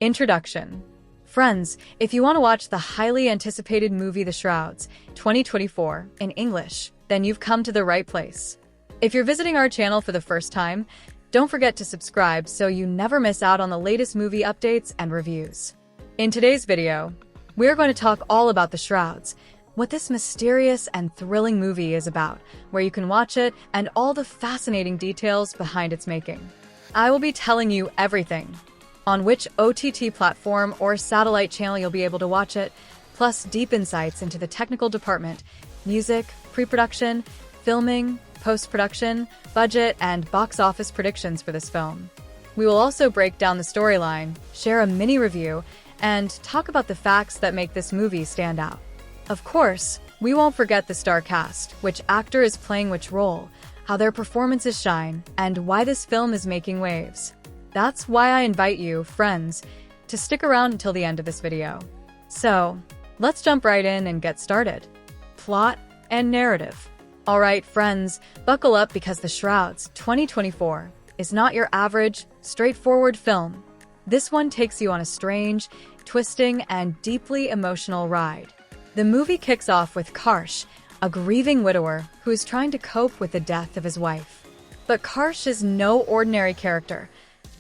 Introduction. Friends, if you want to watch the highly anticipated movie The Shrouds, 2024, in English, then you've come to the right place. If you're visiting our channel for the first time, don't forget to subscribe so you never miss out on the latest movie updates and reviews. In today's video, we're going to talk all about The Shrouds, what this mysterious and thrilling movie is about, where you can watch it, and all the fascinating details behind its making. I will be telling you everything: on which OTT platform or satellite channel you'll be able to watch it, plus deep insights into the technical department, music, pre-production, filming, post-production, budget, and box office predictions for this film. We will also break down the storyline, share a mini review, and talk about the facts that make this movie stand out. Of course, we won't forget the star cast, which actor is playing which role, how their performances shine, and why this film is making waves. That's why I invite you, friends, to stick around until the end of this video. So, let's jump right in and get started. Plot and narrative. Alright, friends, buckle up because The Shrouds 2024 is not your average, straightforward film. This one takes you on a strange, twisting, and deeply emotional ride. The movie kicks off with Karsh, a grieving widower who is trying to cope with the death of his wife. But Karsh is no ordinary character.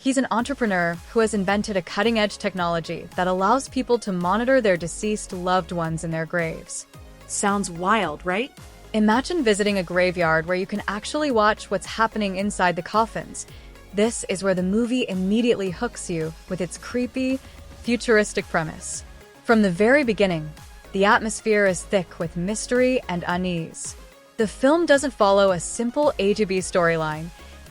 He's an entrepreneur who has invented a cutting-edge technology that allows people to monitor their deceased loved ones in their graves. Sounds wild, right? Imagine visiting a graveyard where you can actually watch what's happening inside the coffins. This is where the movie immediately hooks you with its creepy, futuristic premise. From the very beginning, the atmosphere is thick with mystery and unease. The film doesn't follow a simple A to B storyline.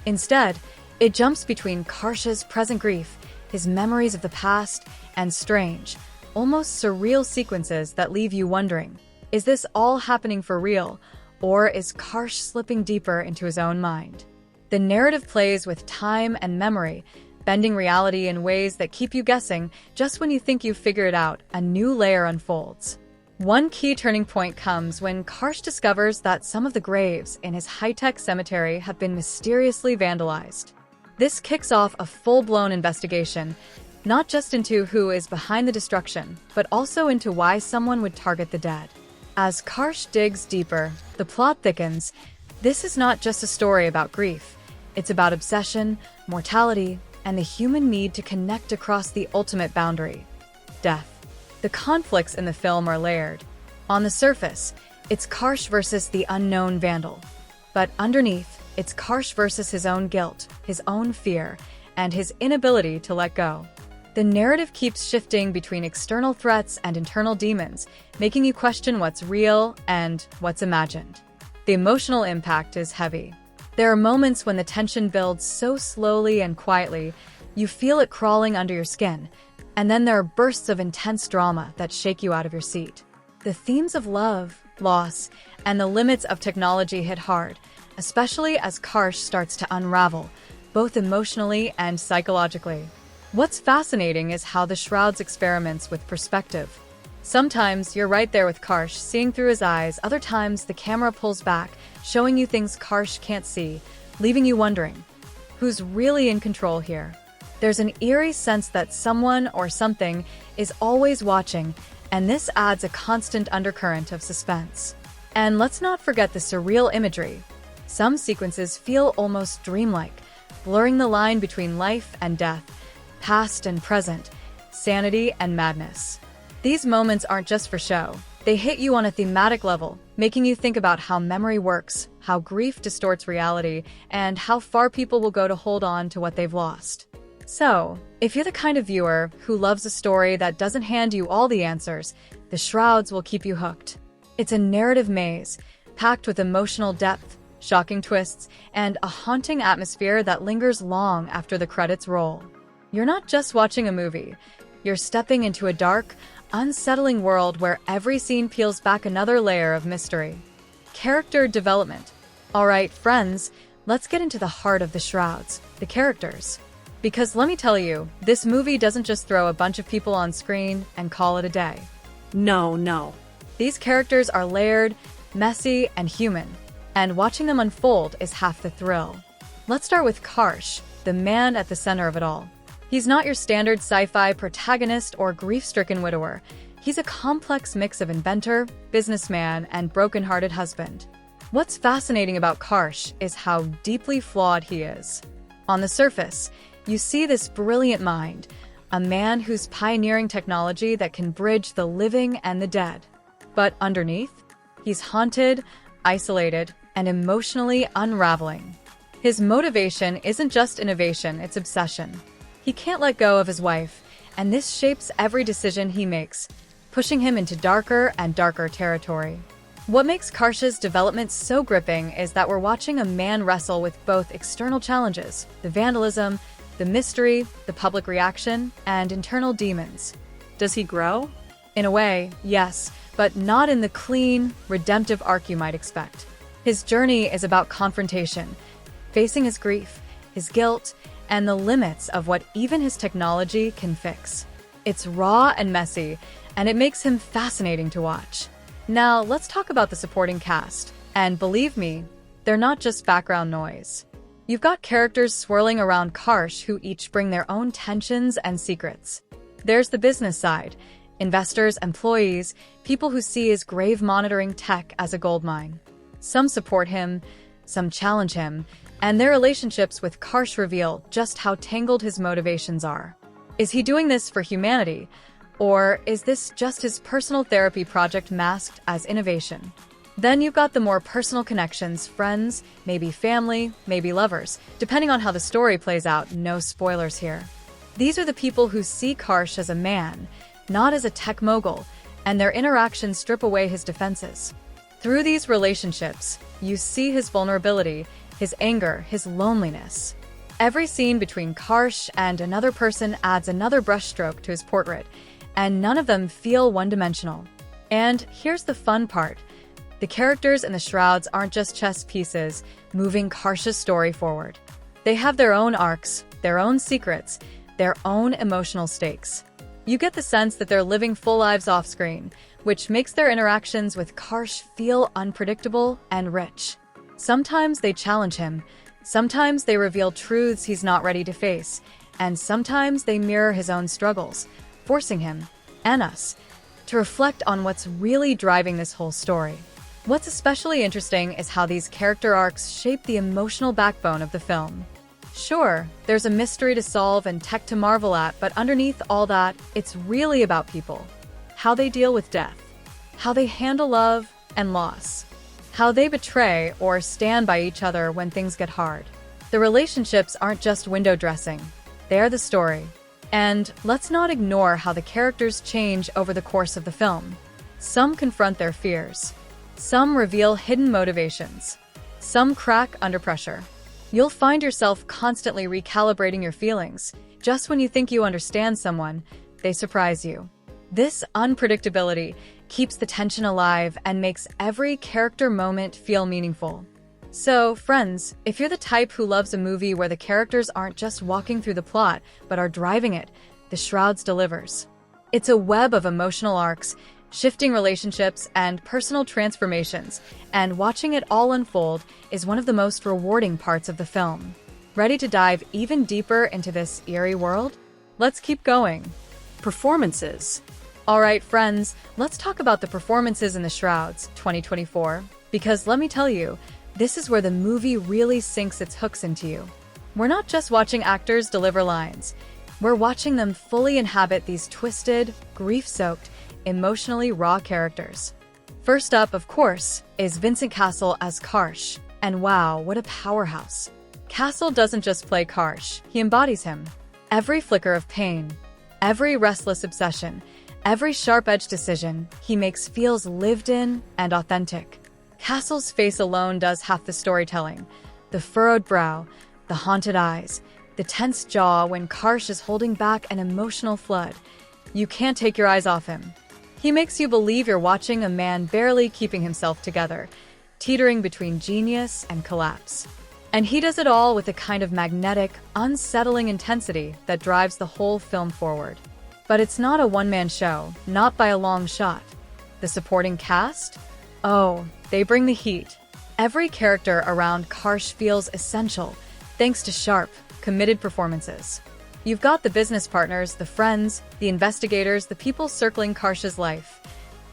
Instead, it jumps between Karsh's present grief, his memories of the past, and strange, almost surreal sequences that leave you wondering, is this all happening for real, or is Karsh slipping deeper into his own mind? The narrative plays with time and memory, bending reality in ways that keep you guessing. Just when you think you've figured it out, a new layer unfolds. One key turning point comes when Karsh discovers that some of the graves in his high-tech cemetery have been mysteriously vandalized. This kicks off a full-blown investigation, not just into who is behind the destruction, but also into why someone would target the dead. As Karsh digs deeper, the plot thickens. This is not just a story about grief. It's about obsession, mortality, and the human need to connect across the ultimate boundary: death. The conflicts in the film are layered. On the surface, it's Karsh versus the unknown vandal. But underneath, it's Karsh versus his own guilt, his own fear, and his inability to let go. The narrative keeps shifting between external threats and internal demons, making you question what's real and what's imagined. The emotional impact is heavy. There are moments when the tension builds so slowly and quietly, you feel it crawling under your skin, and then there are bursts of intense drama that shake you out of your seat. The themes of love, loss, and the limits of technology hit hard, especially as Karsh starts to unravel, both emotionally and psychologically. What's fascinating is how The Shrouds experiments with perspective. Sometimes you're right there with Karsh, seeing through his eyes. Other times the camera pulls back, showing you things Karsh can't see, leaving you wondering, who's really in control here? There's an eerie sense that someone or something is always watching, and this adds a constant undercurrent of suspense. And let's not forget the surreal imagery. Some sequences feel almost dreamlike, blurring the line between life and death, past and present, sanity and madness. These moments aren't just for show. They hit you on a thematic level, making you think about how memory works, how grief distorts reality, and how far people will go to hold on to what they've lost. So, if you're the kind of viewer who loves a story that doesn't hand you all the answers, The Shrouds will keep you hooked. It's a narrative maze, packed with emotional depth, shocking twists, and a haunting atmosphere that lingers long after the credits roll. You're not just watching a movie. You're stepping into a dark, unsettling world where every scene peels back another layer of mystery. Character development. Alright, friends, let's get into the heart of The Shrouds, the characters. Because let me tell you, this movie doesn't just throw a bunch of people on screen and call it a day. No. These characters are layered, messy, and human, and watching them unfold is half the thrill. Let's start with Karsh, the man at the center of it all. He's not your standard sci-fi protagonist or grief-stricken widower. He's a complex mix of inventor, businessman, and broken-hearted husband. What's fascinating about Karsh is how deeply flawed he is. On the surface, you see this brilliant mind, a man who's pioneering technology that can bridge the living and the dead. But underneath, he's haunted, isolated, and emotionally unraveling. His motivation isn't just innovation, it's obsession. He can't let go of his wife, and this shapes every decision he makes, pushing him into darker and darker territory. What makes Karsh's development so gripping is that we're watching a man wrestle with both external challenges, the vandalism, the mystery, the public reaction, and internal demons. Does he grow? In a way, yes, but not in the clean, redemptive arc you might expect. His journey is about confrontation, facing his grief, his guilt, and the limits of what even his technology can fix. It's raw and messy, and it makes him fascinating to watch. Now, let's talk about the supporting cast. And believe me, they're not just background noise. You've got characters swirling around Karsh who each bring their own tensions and secrets. There's the business side, investors, employees, people who see his grave monitoring tech as a goldmine. Some support him, some challenge him, and their relationships with Karsh reveal just how tangled his motivations are. Is he doing this for humanity? Or is this just his personal therapy project masked as innovation? Then you've got the more personal connections, friends, maybe family, maybe lovers, depending on how the story plays out, no spoilers here. These are the people who see Karsh as a man, not as a tech mogul, and their interactions strip away his defenses. Through these relationships, you see his vulnerability, his anger, his loneliness. Every scene between Karsh and another person adds another brushstroke to his portrait, and none of them feel one-dimensional. And here's the fun part. The characters in the Shrouds aren't just chess pieces moving Karsh's story forward. They have their own arcs, their own secrets, their own emotional stakes. You get the sense that they're living full lives off-screen, which makes their interactions with Karsh feel unpredictable and rich. Sometimes they challenge him, sometimes they reveal truths he's not ready to face, and sometimes they mirror his own struggles, forcing him, and us, to reflect on what's really driving this whole story. What's especially interesting is how these character arcs shape the emotional backbone of the film. Sure, there's a mystery to solve and tech to marvel at, but underneath all that, it's really about people. How they deal with death, how they handle love and loss, how they betray or stand by each other when things get hard. The relationships aren't just window dressing, they're the story. And let's not ignore how the characters change over the course of the film. Some confront their fears. Some reveal hidden motivations. Some crack under pressure. You'll find yourself constantly recalibrating your feelings. Just when you think you understand someone, they surprise you. This unpredictability keeps the tension alive and makes every character moment feel meaningful. So, friends, if you're the type who loves a movie where the characters aren't just walking through the plot, but are driving it, The Shrouds delivers. It's a web of emotional arcs, shifting relationships, and personal transformations, and watching it all unfold is one of the most rewarding parts of the film. Ready to dive even deeper into this eerie world? Let's keep going. Performances. All right, friends, let's talk about the performances in The Shrouds 2024, because let me tell you, this is where the movie really sinks its hooks into you. We're not just watching actors deliver lines. We're watching them fully inhabit these twisted, grief-soaked, emotionally raw characters. First up, of course, is Vincent Cassel as Karsh. And wow, what a powerhouse. Cassel doesn't just play Karsh, he embodies him. Every flicker of pain, every restless obsession, every sharp-edged decision he makes feels lived in and authentic. Cassel's face alone does half the storytelling. The furrowed brow, the haunted eyes, the tense jaw when Karsh is holding back an emotional flood. You can't take your eyes off him. He makes you believe you're watching a man barely keeping himself together, teetering between genius and collapse. And he does it all with a kind of magnetic, unsettling intensity that drives the whole film forward. But it's not a one-man show, not by a long shot. The supporting cast? Oh, they bring the heat. Every character around Karsh feels essential, thanks to sharp, committed performances. You've got the business partners, the friends, the investigators, the people circling Karsha's life.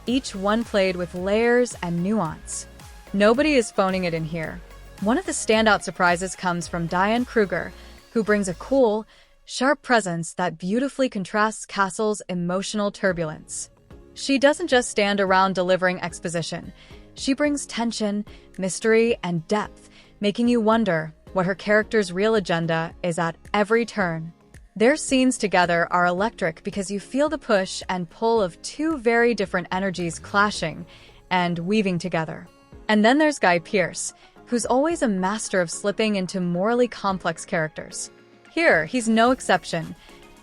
Each one played with layers and nuance. Nobody is phoning it in here. One of the standout surprises comes from Diane Kruger, who brings a cool, sharp presence that beautifully contrasts Castle's emotional turbulence. She doesn't just stand around delivering exposition. She brings tension, mystery, and depth, making you wonder what her character's real agenda is at every turn. Their scenes together are electric because you feel the push and pull of two very different energies clashing and weaving together. And then there's Guy Pearce, who's always a master of slipping into morally complex characters. Here, he's no exception.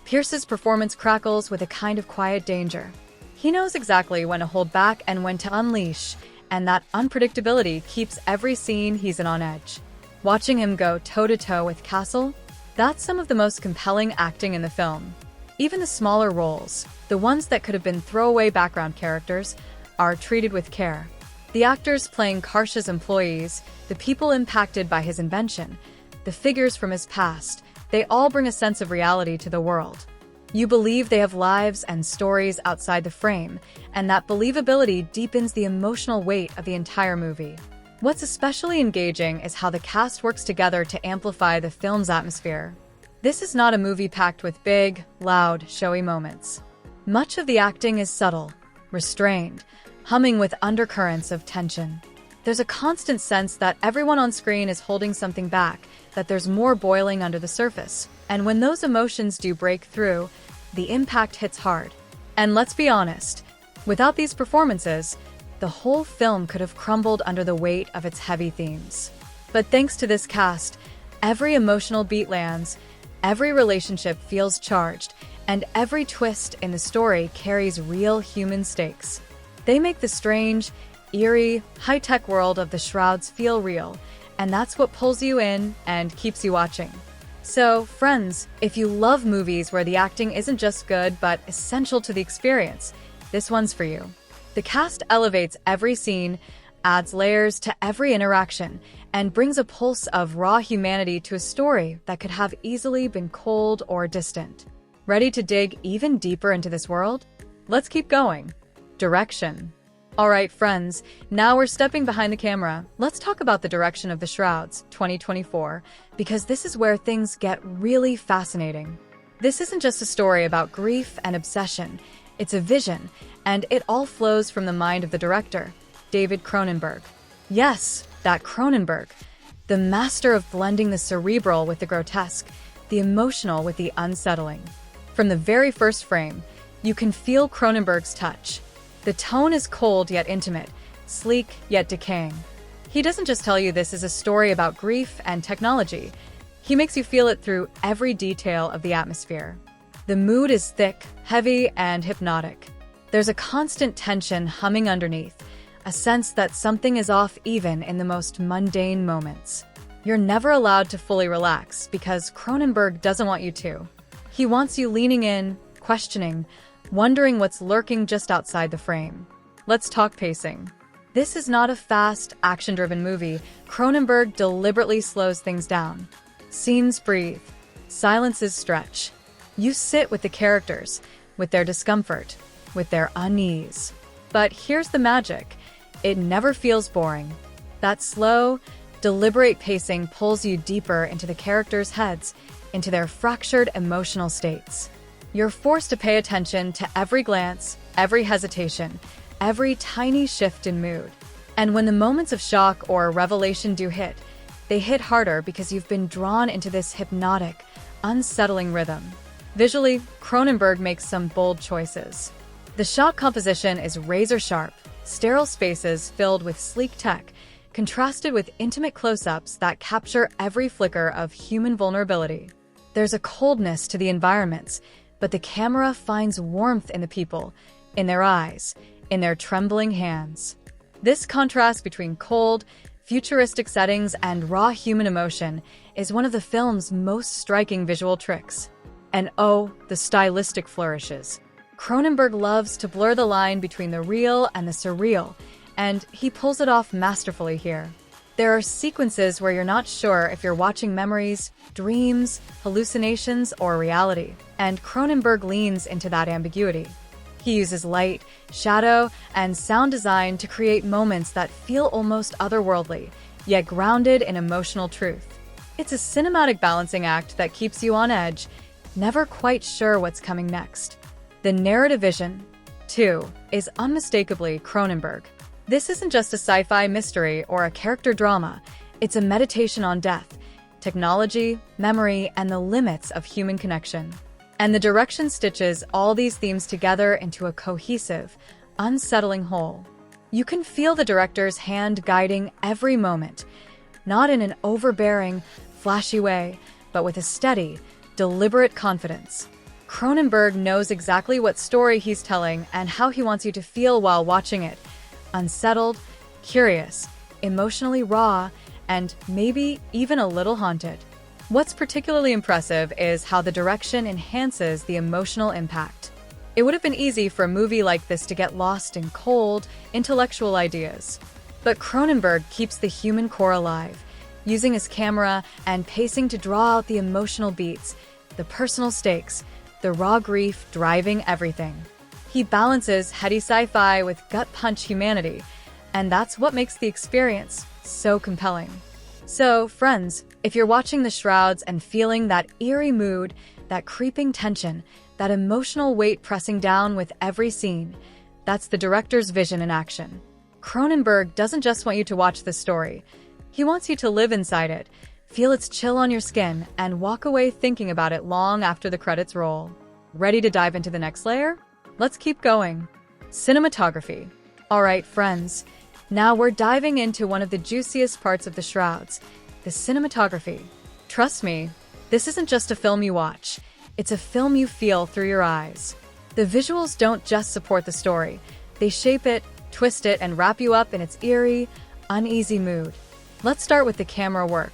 Pearce's performance crackles with a kind of quiet danger. He knows exactly when to hold back and when to unleash, and that unpredictability keeps every scene he's in on edge. Watching him go toe-to-toe with Castle, that's some of the most compelling acting in the film. Even the smaller roles, the ones that could have been throwaway background characters, are treated with care. The actors playing Karsha's employees, the people impacted by his invention, the figures from his past, they all bring a sense of reality to the world. You believe they have lives and stories outside the frame, and that believability deepens the emotional weight of the entire movie. What's especially engaging is how the cast works together to amplify the film's atmosphere. This is not a movie packed with big, loud, showy moments. Much of the acting is subtle, restrained, humming with undercurrents of tension. There's a constant sense that everyone on screen is holding something back, that there's more boiling under the surface. And when those emotions do break through, the impact hits hard. And let's be honest, without these performances, the whole film could have crumbled under the weight of its heavy themes. But thanks to this cast, every emotional beat lands, every relationship feels charged, and every twist in the story carries real human stakes. They make the strange, eerie, high-tech world of the Shrouds feel real, and that's what pulls you in and keeps you watching. So, friends, if you love movies where the acting isn't just good but essential to the experience, this one's for you. The cast elevates every scene, adds layers to every interaction, and brings a pulse of raw humanity to a story that could have easily been cold or distant. Ready to dig even deeper into this world? Let's keep going. Direction. Alright friends, now we're stepping behind the camera. Let's talk about the direction of the Shrouds, 2024, because this is where things get really fascinating. This isn't just a story about grief and obsession, it's a vision, and it all flows from the mind of the director, David Cronenberg. Yes, that Cronenberg, the master of blending the cerebral with the grotesque, the emotional with the unsettling. From the very first frame, you can feel Cronenberg's touch. The tone is cold yet intimate, sleek yet decaying. He doesn't just tell you this is a story about grief and technology. He makes you feel it through every detail of the atmosphere. The mood is thick, heavy, and hypnotic. There's a constant tension humming underneath, a sense that something is off even in the most mundane moments. You're never allowed to fully relax because Cronenberg doesn't want you to. He wants you leaning in, questioning, wondering what's lurking just outside the frame. Let's talk pacing. This is not a fast, action-driven movie. Cronenberg deliberately slows things down. Scenes breathe. Silences stretch. You sit with the characters, with their discomfort, with their unease. But here's the magic. It never feels boring. That slow, deliberate pacing pulls you deeper into the characters' heads, into their fractured emotional states. You're forced to pay attention to every glance, every hesitation, every tiny shift in mood. And when the moments of shock or revelation do hit, they hit harder because you've been drawn into this hypnotic, unsettling rhythm. Visually, Cronenberg makes some bold choices. The shot composition is razor-sharp, sterile spaces filled with sleek tech, contrasted with intimate close-ups that capture every flicker of human vulnerability. There's a coldness to the environments, but the camera finds warmth in the people, in their eyes, in their trembling hands. This contrast between cold, futuristic settings and raw human emotion is one of the film's most striking visual tricks. And oh, the stylistic flourishes. Cronenberg loves to blur the line between the real and the surreal, and he pulls it off masterfully here. There are sequences where you're not sure if you're watching memories, dreams, hallucinations, or reality, and Cronenberg leans into that ambiguity. He uses light, shadow, and sound design to create moments that feel almost otherworldly, yet grounded in emotional truth. It's a cinematic balancing act that keeps you on edge, never quite sure what's coming next. The narrative vision, too, is unmistakably Cronenberg. This isn't just a sci-fi mystery or a character drama, it's a meditation on death, technology, memory, and the limits of human connection. And the direction stitches all these themes together into a cohesive, unsettling whole. You can feel the director's hand guiding every moment, not in an overbearing, flashy way, but with a steady, deliberate confidence. Cronenberg knows exactly what story he's telling and how he wants you to feel while watching it. Unsettled, curious, emotionally raw, and maybe even a little haunted. What's particularly impressive is how the direction enhances the emotional impact. It would have been easy for a movie like this to get lost in cold, intellectual ideas. But Cronenberg keeps the human core alive, using his camera and pacing to draw out the emotional beats, the personal stakes, the raw grief driving everything. He balances heady sci-fi with gut-punch humanity, and that's what makes the experience so compelling. So, friends, if you're watching The Shrouds and feeling that eerie mood, that creeping tension, that emotional weight pressing down with every scene, that's the director's vision in action. Cronenberg doesn't just want you to watch the story. He wants you to live inside it, feel its chill on your skin, and walk away thinking about it long after the credits roll. Ready to dive into the next layer? Let's keep going. Cinematography. Alright, friends. Now we're diving into one of the juiciest parts of The Shrouds, the cinematography. Trust me, this isn't just a film you watch. It's a film you feel through your eyes. The visuals don't just support the story. They shape it, twist it, and wrap you up in its eerie, uneasy mood. Let's start with the camera work.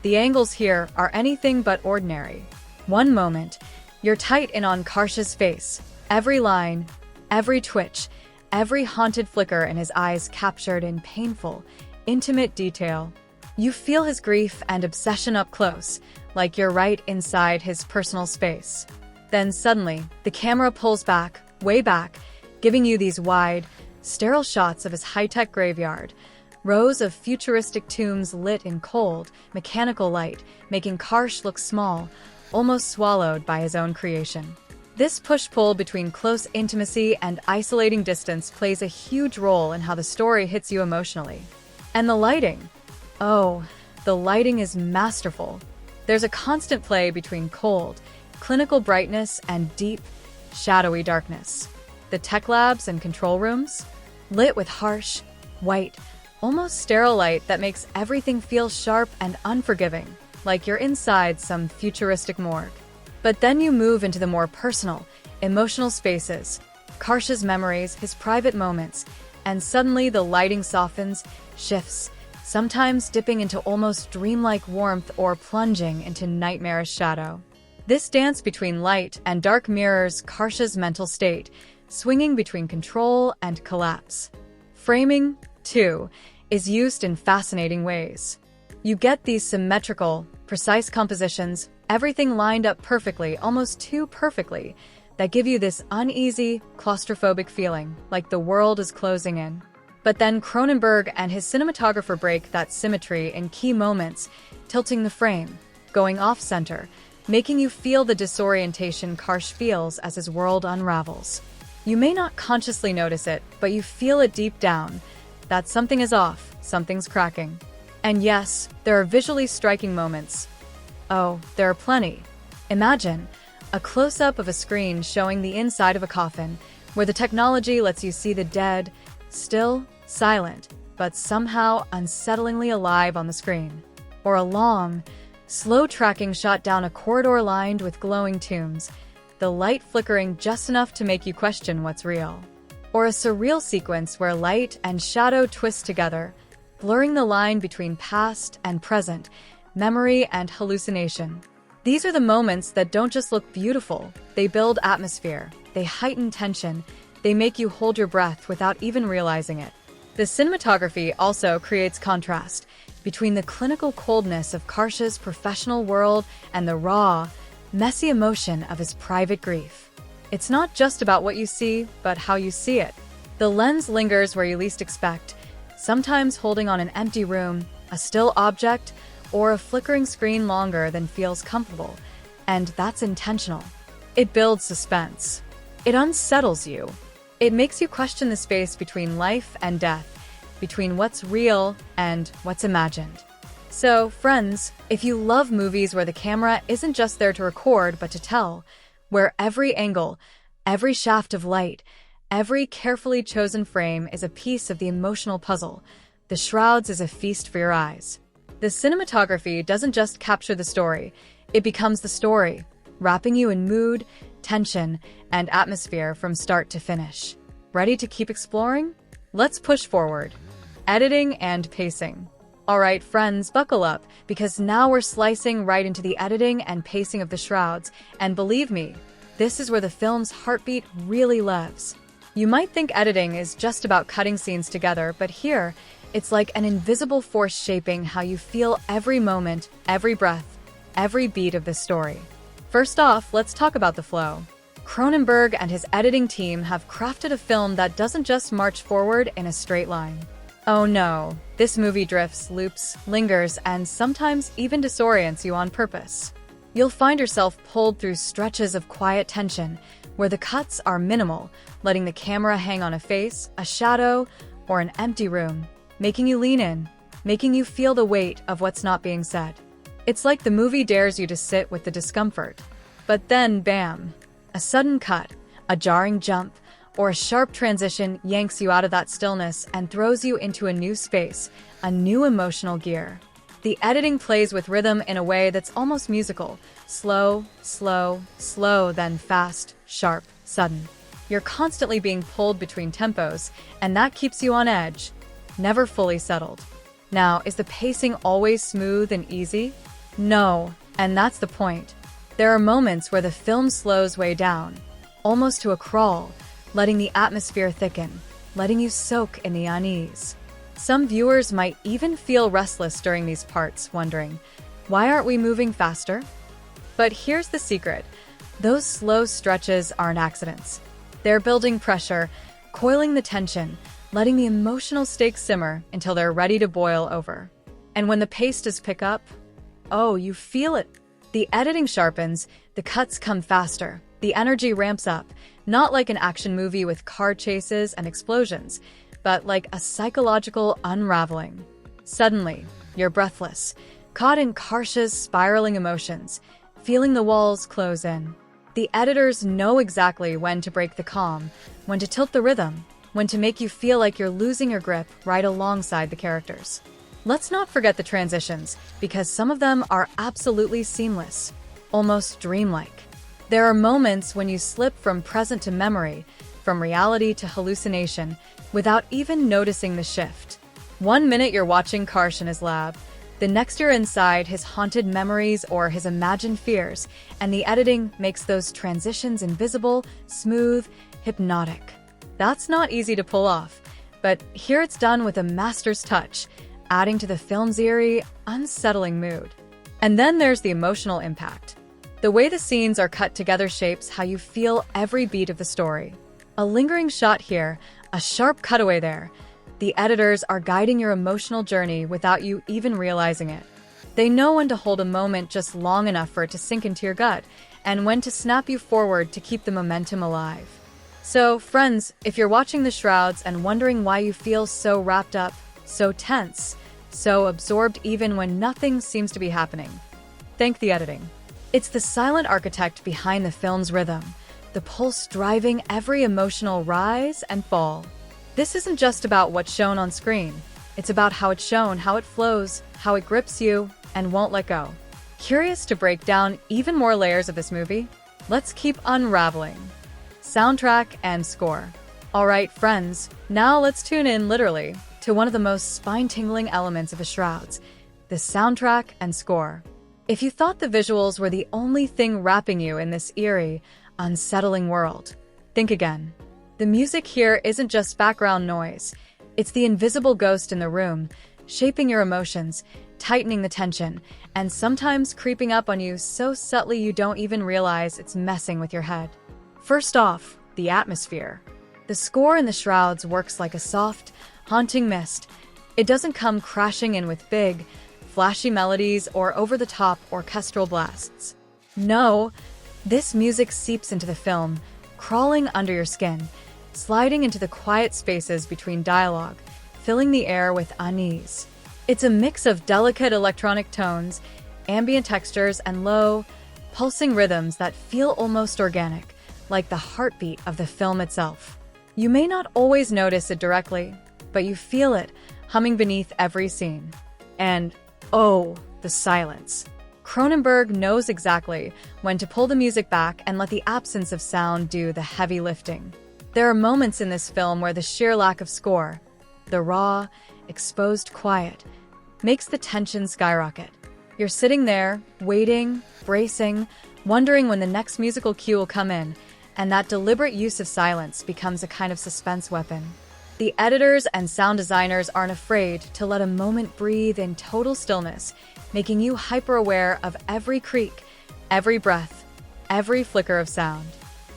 The angles here are anything but ordinary. One moment, you're tight in on Karsh's face. Every line, every twitch, every haunted flicker in his eyes captured in painful, intimate detail. You feel his grief and obsession up close, like you're right inside his personal space. Then suddenly, the camera pulls back, way back, giving you these wide, sterile shots of his high-tech graveyard. Rows of futuristic tombs lit in cold, mechanical light, making Karsh look small, almost swallowed by his own creation. This push-pull between close intimacy and isolating distance plays a huge role in how the story hits you emotionally. And the lighting. Oh, the lighting is masterful. There's a constant play between cold, clinical brightness and deep, shadowy darkness. The tech labs and control rooms, lit with harsh, white, almost sterile light that makes everything feel sharp and unforgiving, like you're inside some futuristic morgue. But then you move into the more personal, emotional spaces, Karsh's memories, his private moments, and suddenly the lighting softens, shifts, sometimes dipping into almost dreamlike warmth or plunging into nightmarish shadow. This dance between light and dark mirrors Karsh's mental state, swinging between control and collapse. Framing, too, is used in fascinating ways. You get these symmetrical, precise compositions, everything lined up perfectly, almost too perfectly, that give you this uneasy, claustrophobic feeling, like the world is closing in. But then Cronenberg and his cinematographer break that symmetry in key moments, tilting the frame, going off-center, making you feel the disorientation Karsh feels as his world unravels. You may not consciously notice it, but you feel it deep down, that something is off, something's cracking. And yes, there are visually striking moments. Oh, there are plenty. Imagine a close-up of a screen showing the inside of a coffin, where the technology lets you see the dead, still, silent, but somehow unsettlingly alive on the screen. Or a long, slow tracking shot down a corridor lined with glowing tombs, the light flickering just enough to make you question what's real. Or a surreal sequence where light and shadow twist together, blurring the line between past and present, memory and hallucination. These are the moments that don't just look beautiful, they build atmosphere, they heighten tension, they make you hold your breath without even realizing it. The cinematography also creates contrast between the clinical coldness of Karsh's professional world and the raw, messy emotion of his private grief. It's not just about what you see, but how you see it. The lens lingers where you least expect, sometimes holding on an empty room, a still object, or a flickering screen longer than feels comfortable, and that's intentional. It builds suspense. It unsettles you. It makes you question the space between life and death, between what's real and what's imagined. So, friends, if you love movies where the camera isn't just there to record but to tell, where every angle, every shaft of light, every carefully chosen frame is a piece of the emotional puzzle, The Shrouds is a feast for your eyes. The cinematography doesn't just capture the story, it becomes the story, wrapping you in mood, tension, and atmosphere from start to finish. Ready to keep exploring? Let's push forward. Editing and pacing. Alright friends, buckle up, because now we're slicing right into the editing and pacing of The Shrouds, and believe me, this is where the film's heartbeat really lives. You might think editing is just about cutting scenes together, but here, it's like an invisible force shaping how you feel every moment, every breath, every beat of this story. First off, let's talk about the flow. Cronenberg and his editing team have crafted a film that doesn't just march forward in a straight line. Oh no, this movie drifts, loops, lingers, and sometimes even disorients you on purpose. You'll find yourself pulled through stretches of quiet tension, where the cuts are minimal, letting the camera hang on a face, a shadow, or an empty room, making you lean in, making you feel the weight of what's not being said. It's like the movie dares you to sit with the discomfort. But then, bam, a sudden cut, a jarring jump, or a sharp transition yanks you out of that stillness and throws you into a new space, a new emotional gear. The editing plays with rhythm in a way that's almost musical. Slow, slow, slow, then fast, sharp, sudden. You're constantly being pulled between tempos, and that keeps you on edge, never fully settled. Now, is the pacing always smooth and easy? No, and that's the point. There are moments where the film slows way down, almost to a crawl, letting the atmosphere thicken, letting you soak in the unease. Some viewers might even feel restless during these parts, wondering, why aren't we moving faster? But here's the secret. Those slow stretches aren't accidents. They're building pressure, coiling the tension, letting the emotional stakes simmer until they're ready to boil over. And when the pace does pick up, oh, you feel it. The editing sharpens, the cuts come faster, the energy ramps up, not like an action movie with car chases and explosions, but like a psychological unraveling. Suddenly, you're breathless, caught in Karsh's spiraling emotions, feeling the walls close in. The editors know exactly when to break the calm, when to tilt the rhythm, when to make you feel like you're losing your grip right alongside the characters. Let's not forget the transitions, because some of them are absolutely seamless, almost dreamlike. There are moments when you slip from present to memory, from reality to hallucination, without even noticing the shift. 1 minute you're watching Karsh in his lab, the next you're inside his haunted memories or his imagined fears, and the editing makes those transitions invisible, smooth, hypnotic. That's not easy to pull off, but here it's done with a master's touch, adding to the film's eerie, unsettling mood. And then there's the emotional impact. The way the scenes are cut together shapes how you feel every beat of the story. A lingering shot here, a sharp cutaway there. The editors are guiding your emotional journey without you even realizing it. They know when to hold a moment just long enough for it to sink into your gut, and when to snap you forward to keep the momentum alive. So, friends, if you're watching The Shrouds and wondering why you feel so wrapped up, so tense, so absorbed even when nothing seems to be happening, thank the editing. It's the silent architect behind the film's rhythm, the pulse driving every emotional rise and fall. This isn't just about what's shown on screen. It's about how it's shown, how it flows, how it grips you, and won't let go. Curious to break down even more layers of this movie? Let's keep unraveling. Soundtrack and score. Alright, friends, now let's tune in literally to one of the most spine-tingling elements of The Shrouds, the soundtrack and score. If you thought the visuals were the only thing wrapping you in this eerie, unsettling world, think again. The music here isn't just background noise. It's the invisible ghost in the room, shaping your emotions, tightening the tension, and sometimes creeping up on you so subtly you don't even realize it's messing with your head. First off, the atmosphere. The score in the Shrouds works like a soft, haunting mist. It doesn't come crashing in with big, flashy melodies or over-the-top orchestral blasts. No, this music seeps into the film, crawling under your skin, sliding into the quiet spaces between dialogue, filling the air with unease. It's a mix of delicate electronic tones, ambient textures, and low, pulsing rhythms that feel almost organic, like the heartbeat of the film itself. You may not always notice it directly, but you feel it humming beneath every scene. And, oh, the silence. Cronenberg knows exactly when to pull the music back and let the absence of sound do the heavy lifting. There are moments in this film where the sheer lack of score, the raw, exposed quiet, makes the tension skyrocket. You're sitting there, waiting, bracing, wondering when the next musical cue will come in, and that deliberate use of silence becomes a kind of suspense weapon. The editors and sound designers aren't afraid to let a moment breathe in total stillness, making you hyper-aware of every creak, every breath, every flicker of sound.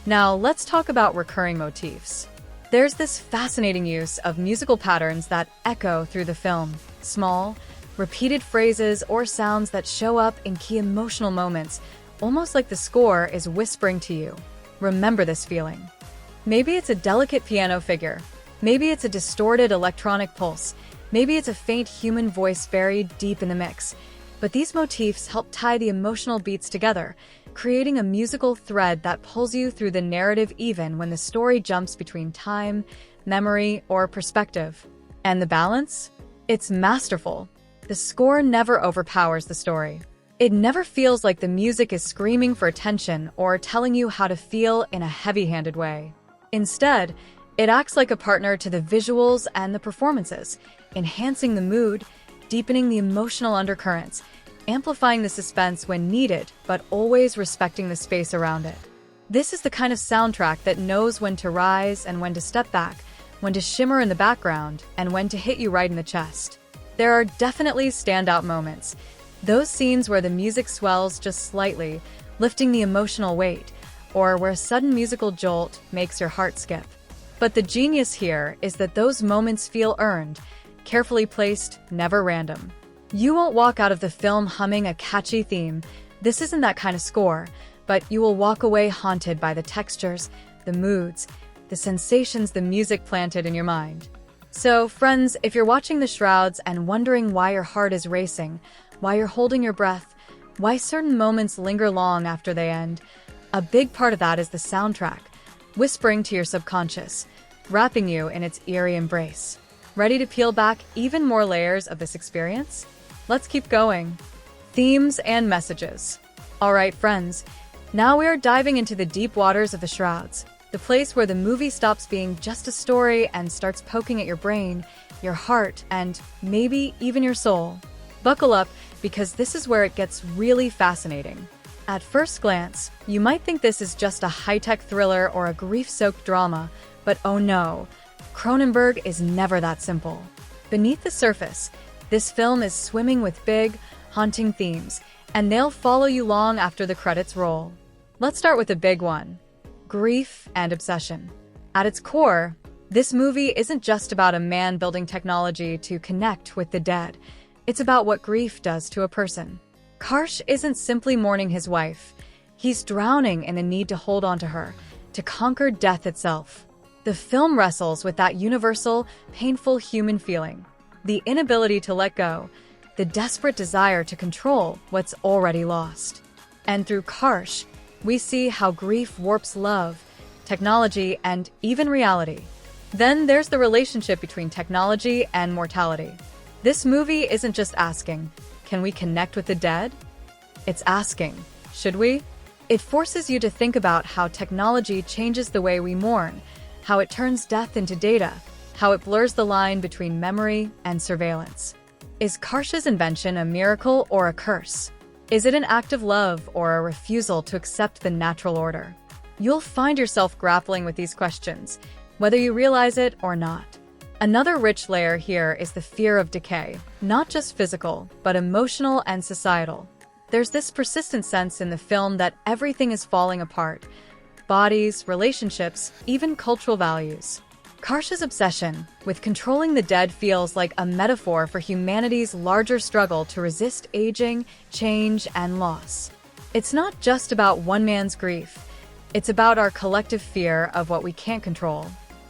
Now, let's talk about recurring motifs. There's this fascinating use of musical patterns that echo through the film, small, repeated phrases or sounds that show up in key emotional moments, almost like the score is whispering to you. Remember this feeling. Maybe it's a delicate piano figure. Maybe it's a distorted electronic pulse. Maybe it's a faint human voice buried deep in the mix. But these motifs help tie the emotional beats together, creating a musical thread that pulls you through the narrative even when the story jumps between time, memory, or perspective. And the balance? It's masterful. The score never overpowers the story. It never feels like the music is screaming for attention or telling you how to feel in a heavy-handed way. Instead, it acts like a partner to the visuals and the performances, enhancing the mood, deepening the emotional undercurrents, amplifying the suspense when needed, but always respecting the space around it. This is the kind of soundtrack that knows when to rise and when to step back, when to shimmer in the background, and when to hit you right in the chest. There are definitely standout moments. Those scenes where the music swells just slightly, lifting the emotional weight, or where a sudden musical jolt makes your heart skip. But the genius here is that those moments feel earned, carefully placed, never random. You won't walk out of the film humming a catchy theme. This isn't that kind of score, but you will walk away haunted by the textures, the moods, the sensations the music planted in your mind. So, friends, if you're watching The Shrouds and wondering why your heart is racing, why you're holding your breath, why certain moments linger long after they end, a big part of that is the soundtrack, whispering to your subconscious, wrapping you in its eerie embrace. Ready to peel back even more layers of this experience? Let's keep going. Themes and messages. All right, friends, now we are diving into the deep waters of The Shrouds, the place where the movie stops being just a story and starts poking at your brain, your heart, and maybe even your soul. Buckle up, because this is where it gets really fascinating. At first glance, you might think this is just a high-tech thriller or a grief-soaked drama, but oh no, Cronenberg is never that simple. Beneath the surface, this film is swimming with big, haunting themes, and they'll follow you long after the credits roll. Let's start with a big one: grief and obsession. At its core, this movie isn't just about a man building technology to connect with the dead. It's about what grief does to a person. Karsh isn't simply mourning his wife. He's drowning in the need to hold on to her, to conquer death itself. The film wrestles with that universal, painful human feeling, the inability to let go, the desperate desire to control what's already lost. And through Karsh, we see how grief warps love, technology, and even reality. Then there's the relationship between technology and mortality. This movie isn't just asking, can we connect with the dead? It's asking, should we? It forces you to think about how technology changes the way we mourn, how it turns death into data, how it blurs the line between memory and surveillance. Is Karsh's invention a miracle or a curse? Is it an act of love or a refusal to accept the natural order? You'll find yourself grappling with these questions, whether you realize it or not. Another rich layer here is the fear of decay, not just physical, but emotional and societal. There's this persistent sense in the film that everything is falling apart. Bodies, relationships, even cultural values. Karsh's obsession with controlling the dead feels like a metaphor for humanity's larger struggle to resist aging, change, and loss. It's not just about one man's grief. It's about our collective fear of what we can't control.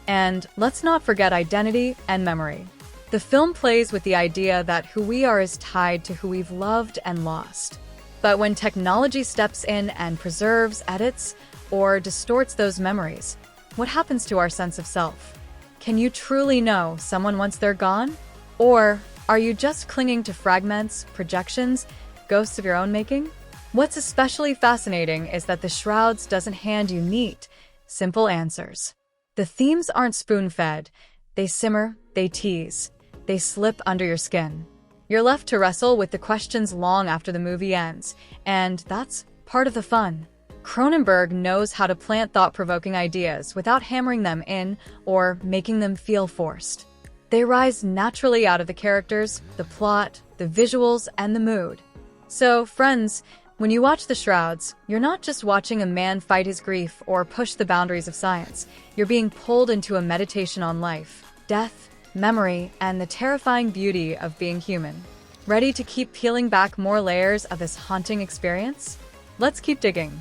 And let's not forget identity and memory. The film plays with the idea that who we are is tied to who we've loved and lost. But when technology steps in and preserves, edits, or distorts those memories, what happens to our sense of self? Can you truly know someone once they're gone? Or are you just clinging to fragments, projections, ghosts of your own making? What's especially fascinating is that the Shrouds doesn't hand you neat, simple answers. The themes aren't spoon-fed. They simmer, they tease, they slip under your skin. You're left to wrestle with the questions long after the movie ends, and that's part of the fun. Cronenberg knows how to plant thought-provoking ideas without hammering them in or making them feel forced. They rise naturally out of the characters, the plot, the visuals, and the mood. So, friends, when you watch The Shrouds, you're not just watching a man fight his grief or push the boundaries of science. You're being pulled into a meditation on life, death, memory, and the terrifying beauty of being human. Ready to keep peeling back more layers of this haunting experience? Let's keep digging.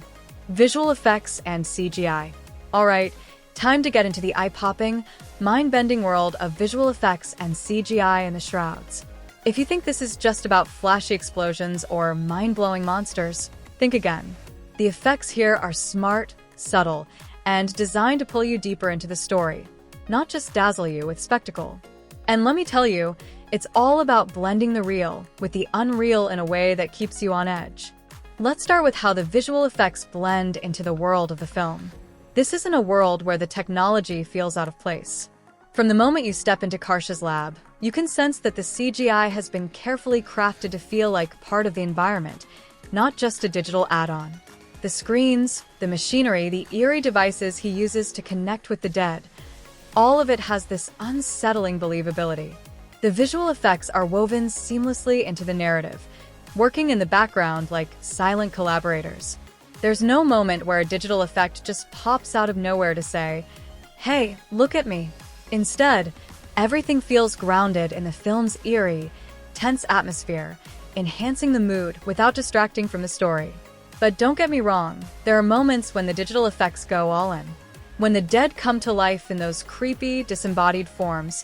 Visual effects and CGI. Alright, time to get into the eye-popping, mind-bending world of visual effects and CGI in The Shrouds. If you think this is just about flashy explosions or mind-blowing monsters, think again. The effects here are smart, subtle, and designed to pull you deeper into the story, not just dazzle you with spectacle. And let me tell you, it's all about blending the real with the unreal in a way that keeps you on edge. Let's start with how the visual effects blend into the world of the film. This isn't a world where the technology feels out of place. From the moment you step into Karsh's lab, you can sense that the CGI has been carefully crafted to feel like part of the environment, not just a digital add-on. The screens, the machinery, the eerie devices he uses to connect with the dead, all of it has this unsettling believability. The visual effects are woven seamlessly into the narrative, working in the background like silent collaborators. There's no moment where a digital effect just pops out of nowhere to say, "Hey, look at me." Instead, everything feels grounded in the film's eerie, tense atmosphere, enhancing the mood without distracting from the story. But don't get me wrong, there are moments when the digital effects go all in. When the dead come to life in those creepy, disembodied forms,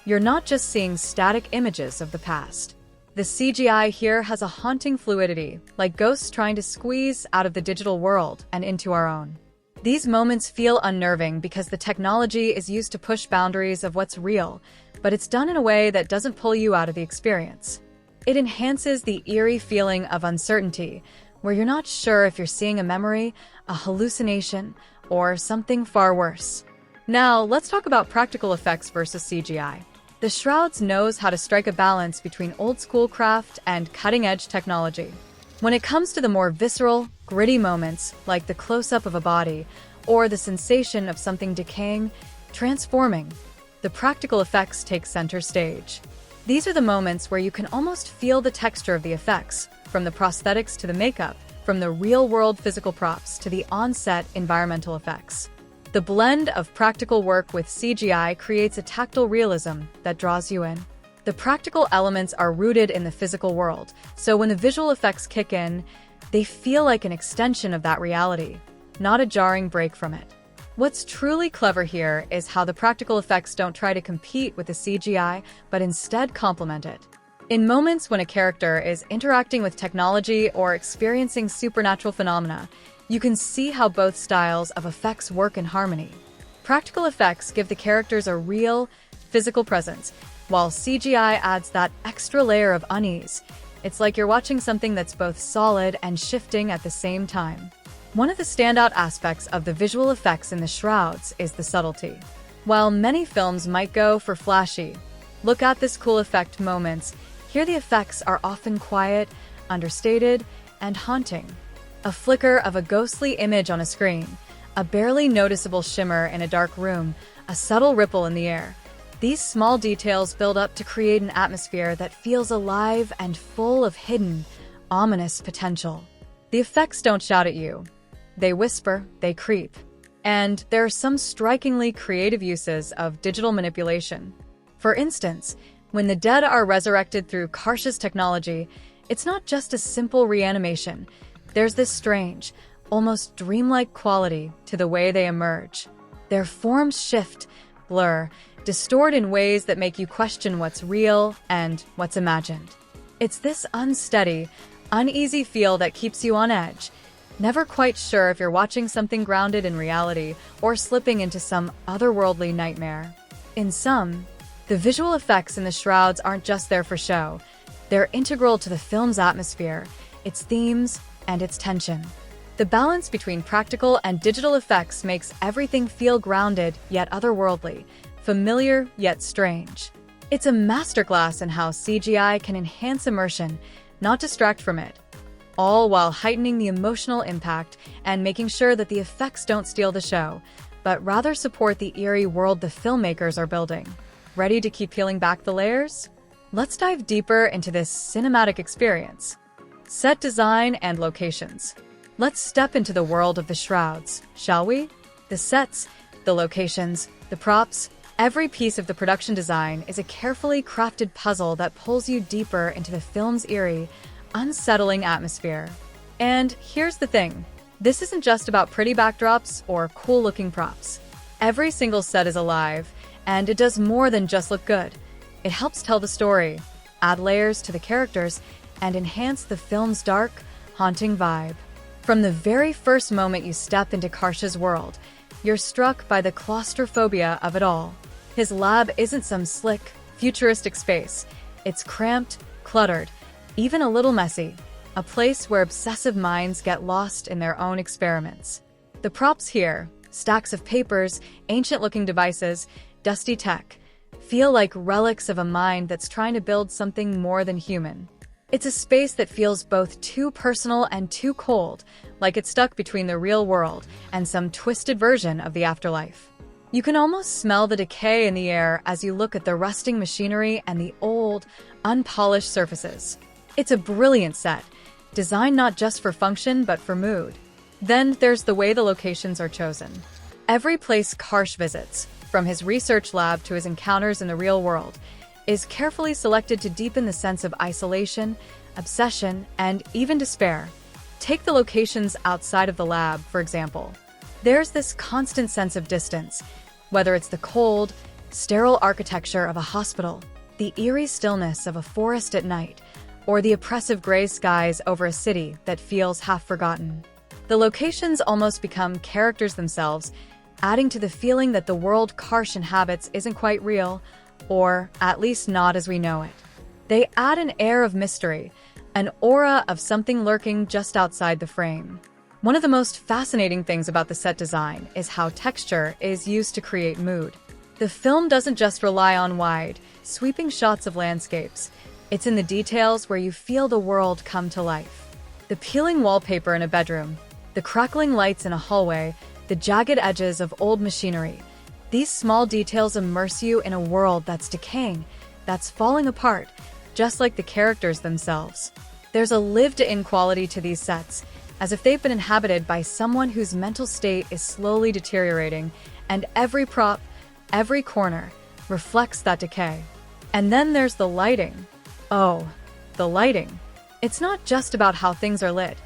you're not just seeing static images of the past. The CGI here has a haunting fluidity, like ghosts trying to squeeze out of the digital world and into our own. These moments feel unnerving because the technology is used to push boundaries of what's real, but it's done in a way that doesn't pull you out of the experience. It enhances the eerie feeling of uncertainty, where you're not sure if you're seeing a memory, a hallucination, or something far worse. Now, let's talk about practical effects versus CGI. The Shrouds knows how to strike a balance between old-school craft and cutting-edge technology. When it comes to the more visceral, gritty moments, like the close-up of a body, or the sensation of something decaying, transforming, the practical effects take center stage. These are the moments where you can almost feel the texture of the effects, from the prosthetics to the makeup, from the real-world physical props to the on-set environmental effects. The blend of practical work with CGI creates a tactile realism that draws you in. The practical elements are rooted in the physical world, so when the visual effects kick in, they feel like an extension of that reality, not a jarring break from it. What's truly clever here is how the practical effects don't try to compete with the CGI, but instead complement it. In moments when a character is interacting with technology or experiencing supernatural phenomena, you can see how both styles of effects work in harmony. Practical effects give the characters a real, physical presence, while CGI adds that extra layer of unease. It's like you're watching something that's both solid and shifting at the same time. One of the standout aspects of the visual effects in The Shrouds is the subtlety. While many films might go for flashy, look at this cool effect moments, here the effects are often quiet, understated, and haunting. A flicker of a ghostly image on a screen, a barely noticeable shimmer in a dark room, a subtle ripple in the air. These small details build up to create an atmosphere that feels alive and full of hidden, ominous potential. The effects don't shout at you. They whisper, they creep. And there are some strikingly creative uses of digital manipulation. For instance, when the dead are resurrected through Karsh's technology, it's not just a simple reanimation. There's this strange, almost dreamlike quality to the way they emerge. Their forms shift, blur, distort in ways that make you question what's real and what's imagined. It's this unsteady, uneasy feel that keeps you on edge, never quite sure if you're watching something grounded in reality or slipping into some otherworldly nightmare. In sum, the visual effects in the Shrouds aren't just there for show. They're integral to the film's atmosphere, its themes, and its tension. The balance between practical and digital effects makes everything feel grounded yet otherworldly, familiar yet strange. It's a masterclass in how CGI can enhance immersion, not distract from it, all while heightening the emotional impact and making sure that the effects don't steal the show, but rather support the eerie world the filmmakers are building. Ready to keep peeling back the layers? Let's dive deeper into this cinematic experience. Set design and locations. Let's step into the world of the Shrouds, shall we? The sets, the locations, the props, every piece of the production design is a carefully crafted puzzle that pulls you deeper into the film's eerie, unsettling atmosphere. And here's the thing. This isn't just about pretty backdrops or cool-looking props. Every single set is alive, and it does more than just look good. It helps tell the story, add layers to the characters, and enhance the film's dark, haunting vibe. From the very first moment you step into Karsh's world, you're struck by the claustrophobia of it all. His lab isn't some slick, futuristic space. It's cramped, cluttered, even a little messy, a place where obsessive minds get lost in their own experiments. The props here, stacks of papers, ancient-looking devices, dusty tech, feel like relics of a mind that's trying to build something more than human. It's a space that feels both too personal and too cold, like it's stuck between the real world and some twisted version of the afterlife. You can almost smell the decay in the air as you look at the rusting machinery and the old, unpolished surfaces. It's a brilliant set, designed not just for function but for mood. Then there's the way the locations are chosen. Every place Karsh visits, from his research lab to his encounters in the real world, is carefully selected to deepen the sense of isolation, obsession, and even despair. Take the locations outside of the lab, for example. There's this constant sense of distance, whether it's the cold, sterile architecture of a hospital, the eerie stillness of a forest at night, or the oppressive gray skies over a city that feels half forgotten. The locations almost become characters themselves, adding to the feeling that the world Karsh inhabits isn't quite real, or at least not as we know it. They add an air of mystery, an aura of something lurking just outside the frame. One of the most fascinating things about the set design is how texture is used to create mood. The film doesn't just rely on wide, sweeping shots of landscapes. It's in the details where you feel the world come to life. The peeling wallpaper in a bedroom, the crackling lights in a hallway, the jagged edges of old machinery. These small details immerse you in a world that's decaying, that's falling apart, just like the characters themselves. There's a lived-in quality to these sets, as if they've been inhabited by someone whose mental state is slowly deteriorating, and every prop, every corner, reflects that decay. And then there's the lighting. Oh, the lighting. It's not just about how things are lit,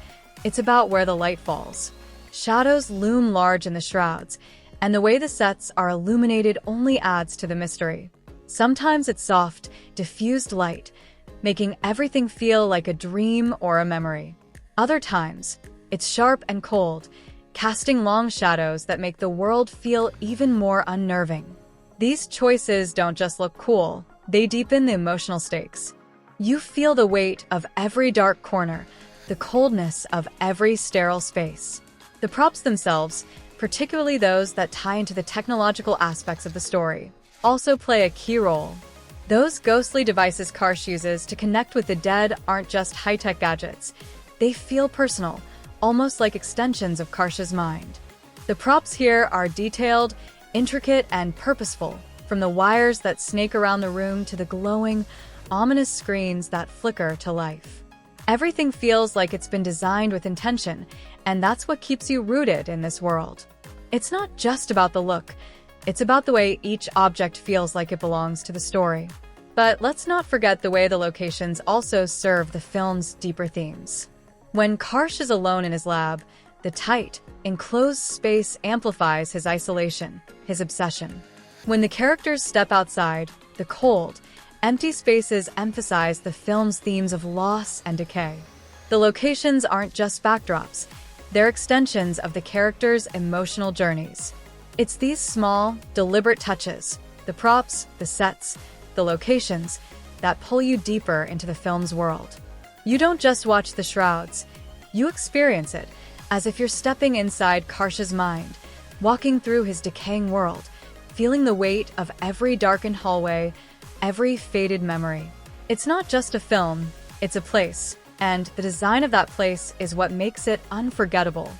it's about where the light falls. Shadows loom large in the Shrouds, and the way the sets are illuminated only adds to the mystery. Sometimes it's soft, diffused light, making everything feel like a dream or a memory. Other times, it's sharp and cold, casting long shadows that make the world feel even more unnerving. These choices don't just look cool, they deepen the emotional stakes. You feel the weight of every dark corner, the coldness of every sterile space. The props themselves, particularly those that tie into the technological aspects of the story, also play a key role. Those ghostly devices Karsh uses to connect with the dead aren't just high-tech gadgets. They feel personal, almost like extensions of Karsh's mind. The props here are detailed, intricate, and purposeful, from the wires that snake around the room to the glowing, ominous screens that flicker to life. Everything feels like it's been designed with intention, and that's what keeps you rooted in this world. It's not just about the look, it's about the way each object feels like it belongs to the story. But let's not forget the way the locations also serve the film's deeper themes. When Karsh is alone in his lab, the tight, enclosed space amplifies his isolation, his obsession. When the characters step outside, the cold, empty spaces emphasize the film's themes of loss and decay. The locations aren't just backdrops, they're extensions of the characters' emotional journeys. It's these small, deliberate touches, the props, the sets, the locations, that pull you deeper into the film's world. You don't just watch the Shrouds, you experience it, as if you're stepping inside Karsh's mind, walking through his decaying world, feeling the weight of every darkened hallway, every faded memory. It's not just a film, it's a place, and the design of that place is what makes it unforgettable.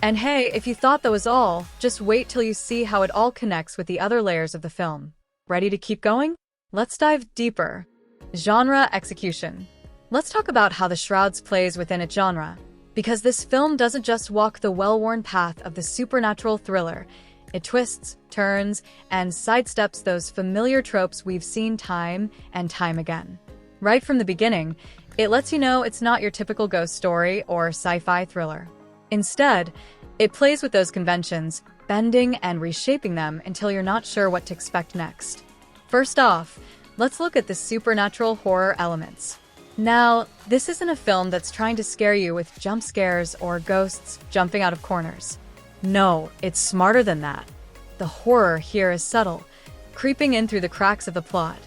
And hey, if you thought that was all, just wait till you see how it all connects with the other layers of the film. Ready to keep going? Let's dive deeper. Genre execution. Let's talk about how the Shrouds plays within its genre, because this film doesn't just walk the well-worn path of the supernatural thriller. It twists, turns, and sidesteps those familiar tropes we've seen time and time again. Right from the beginning, it lets you know it's not your typical ghost story or sci-fi thriller. Instead, it plays with those conventions, bending and reshaping them until you're not sure what to expect next. First off, let's look at the supernatural horror elements. Now, this isn't a film that's trying to scare you with jump scares or ghosts jumping out of corners. No, it's smarter than that. The horror here is subtle, creeping in through the cracks of the plot.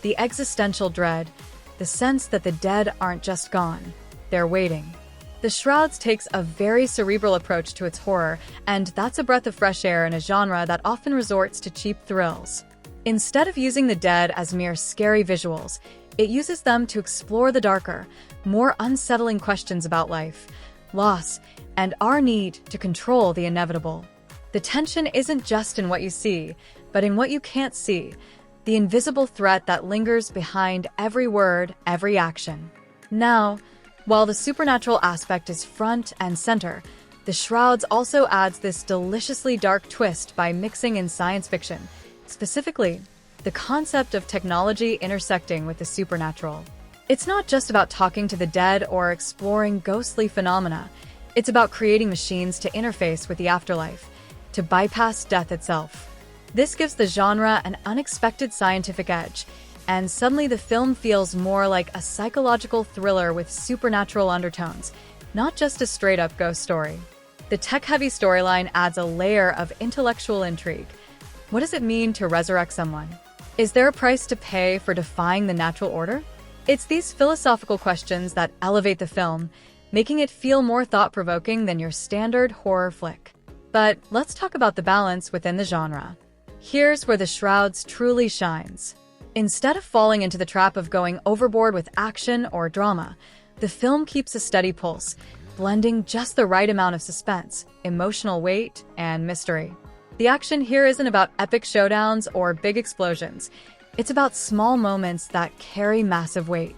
The existential dread, the sense that the dead aren't just gone, they're waiting. The Shrouds takes a very cerebral approach to its horror, and that's a breath of fresh air in a genre that often resorts to cheap thrills. Instead of using the dead as mere scary visuals, it uses them to explore the darker, more unsettling questions about life, loss, and our need to control the inevitable. The tension isn't just in what you see, but in what you can't see, the invisible threat that lingers behind every word, every action. Now, while the supernatural aspect is front and center, the Shrouds also adds this deliciously dark twist by mixing in science fiction, specifically, the concept of technology intersecting with the supernatural. It's not just about talking to the dead or exploring ghostly phenomena. It's about creating machines to interface with the afterlife, to bypass death itself. This gives the genre an unexpected scientific edge, and suddenly the film feels more like a psychological thriller with supernatural undertones, not just a straight-up ghost story. The tech-heavy storyline adds a layer of intellectual intrigue. What does it mean to resurrect someone? Is there a price to pay for defying the natural order? It's these philosophical questions that elevate the film, making it feel more thought-provoking than your standard horror flick. But let's talk about the balance within the genre. Here's where the Shrouds truly shines. Instead of falling into the trap of going overboard with action or drama, the film keeps a steady pulse, blending just the right amount of suspense, emotional weight, and mystery. The action here isn't about epic showdowns or big explosions. It's about small moments that carry massive weight.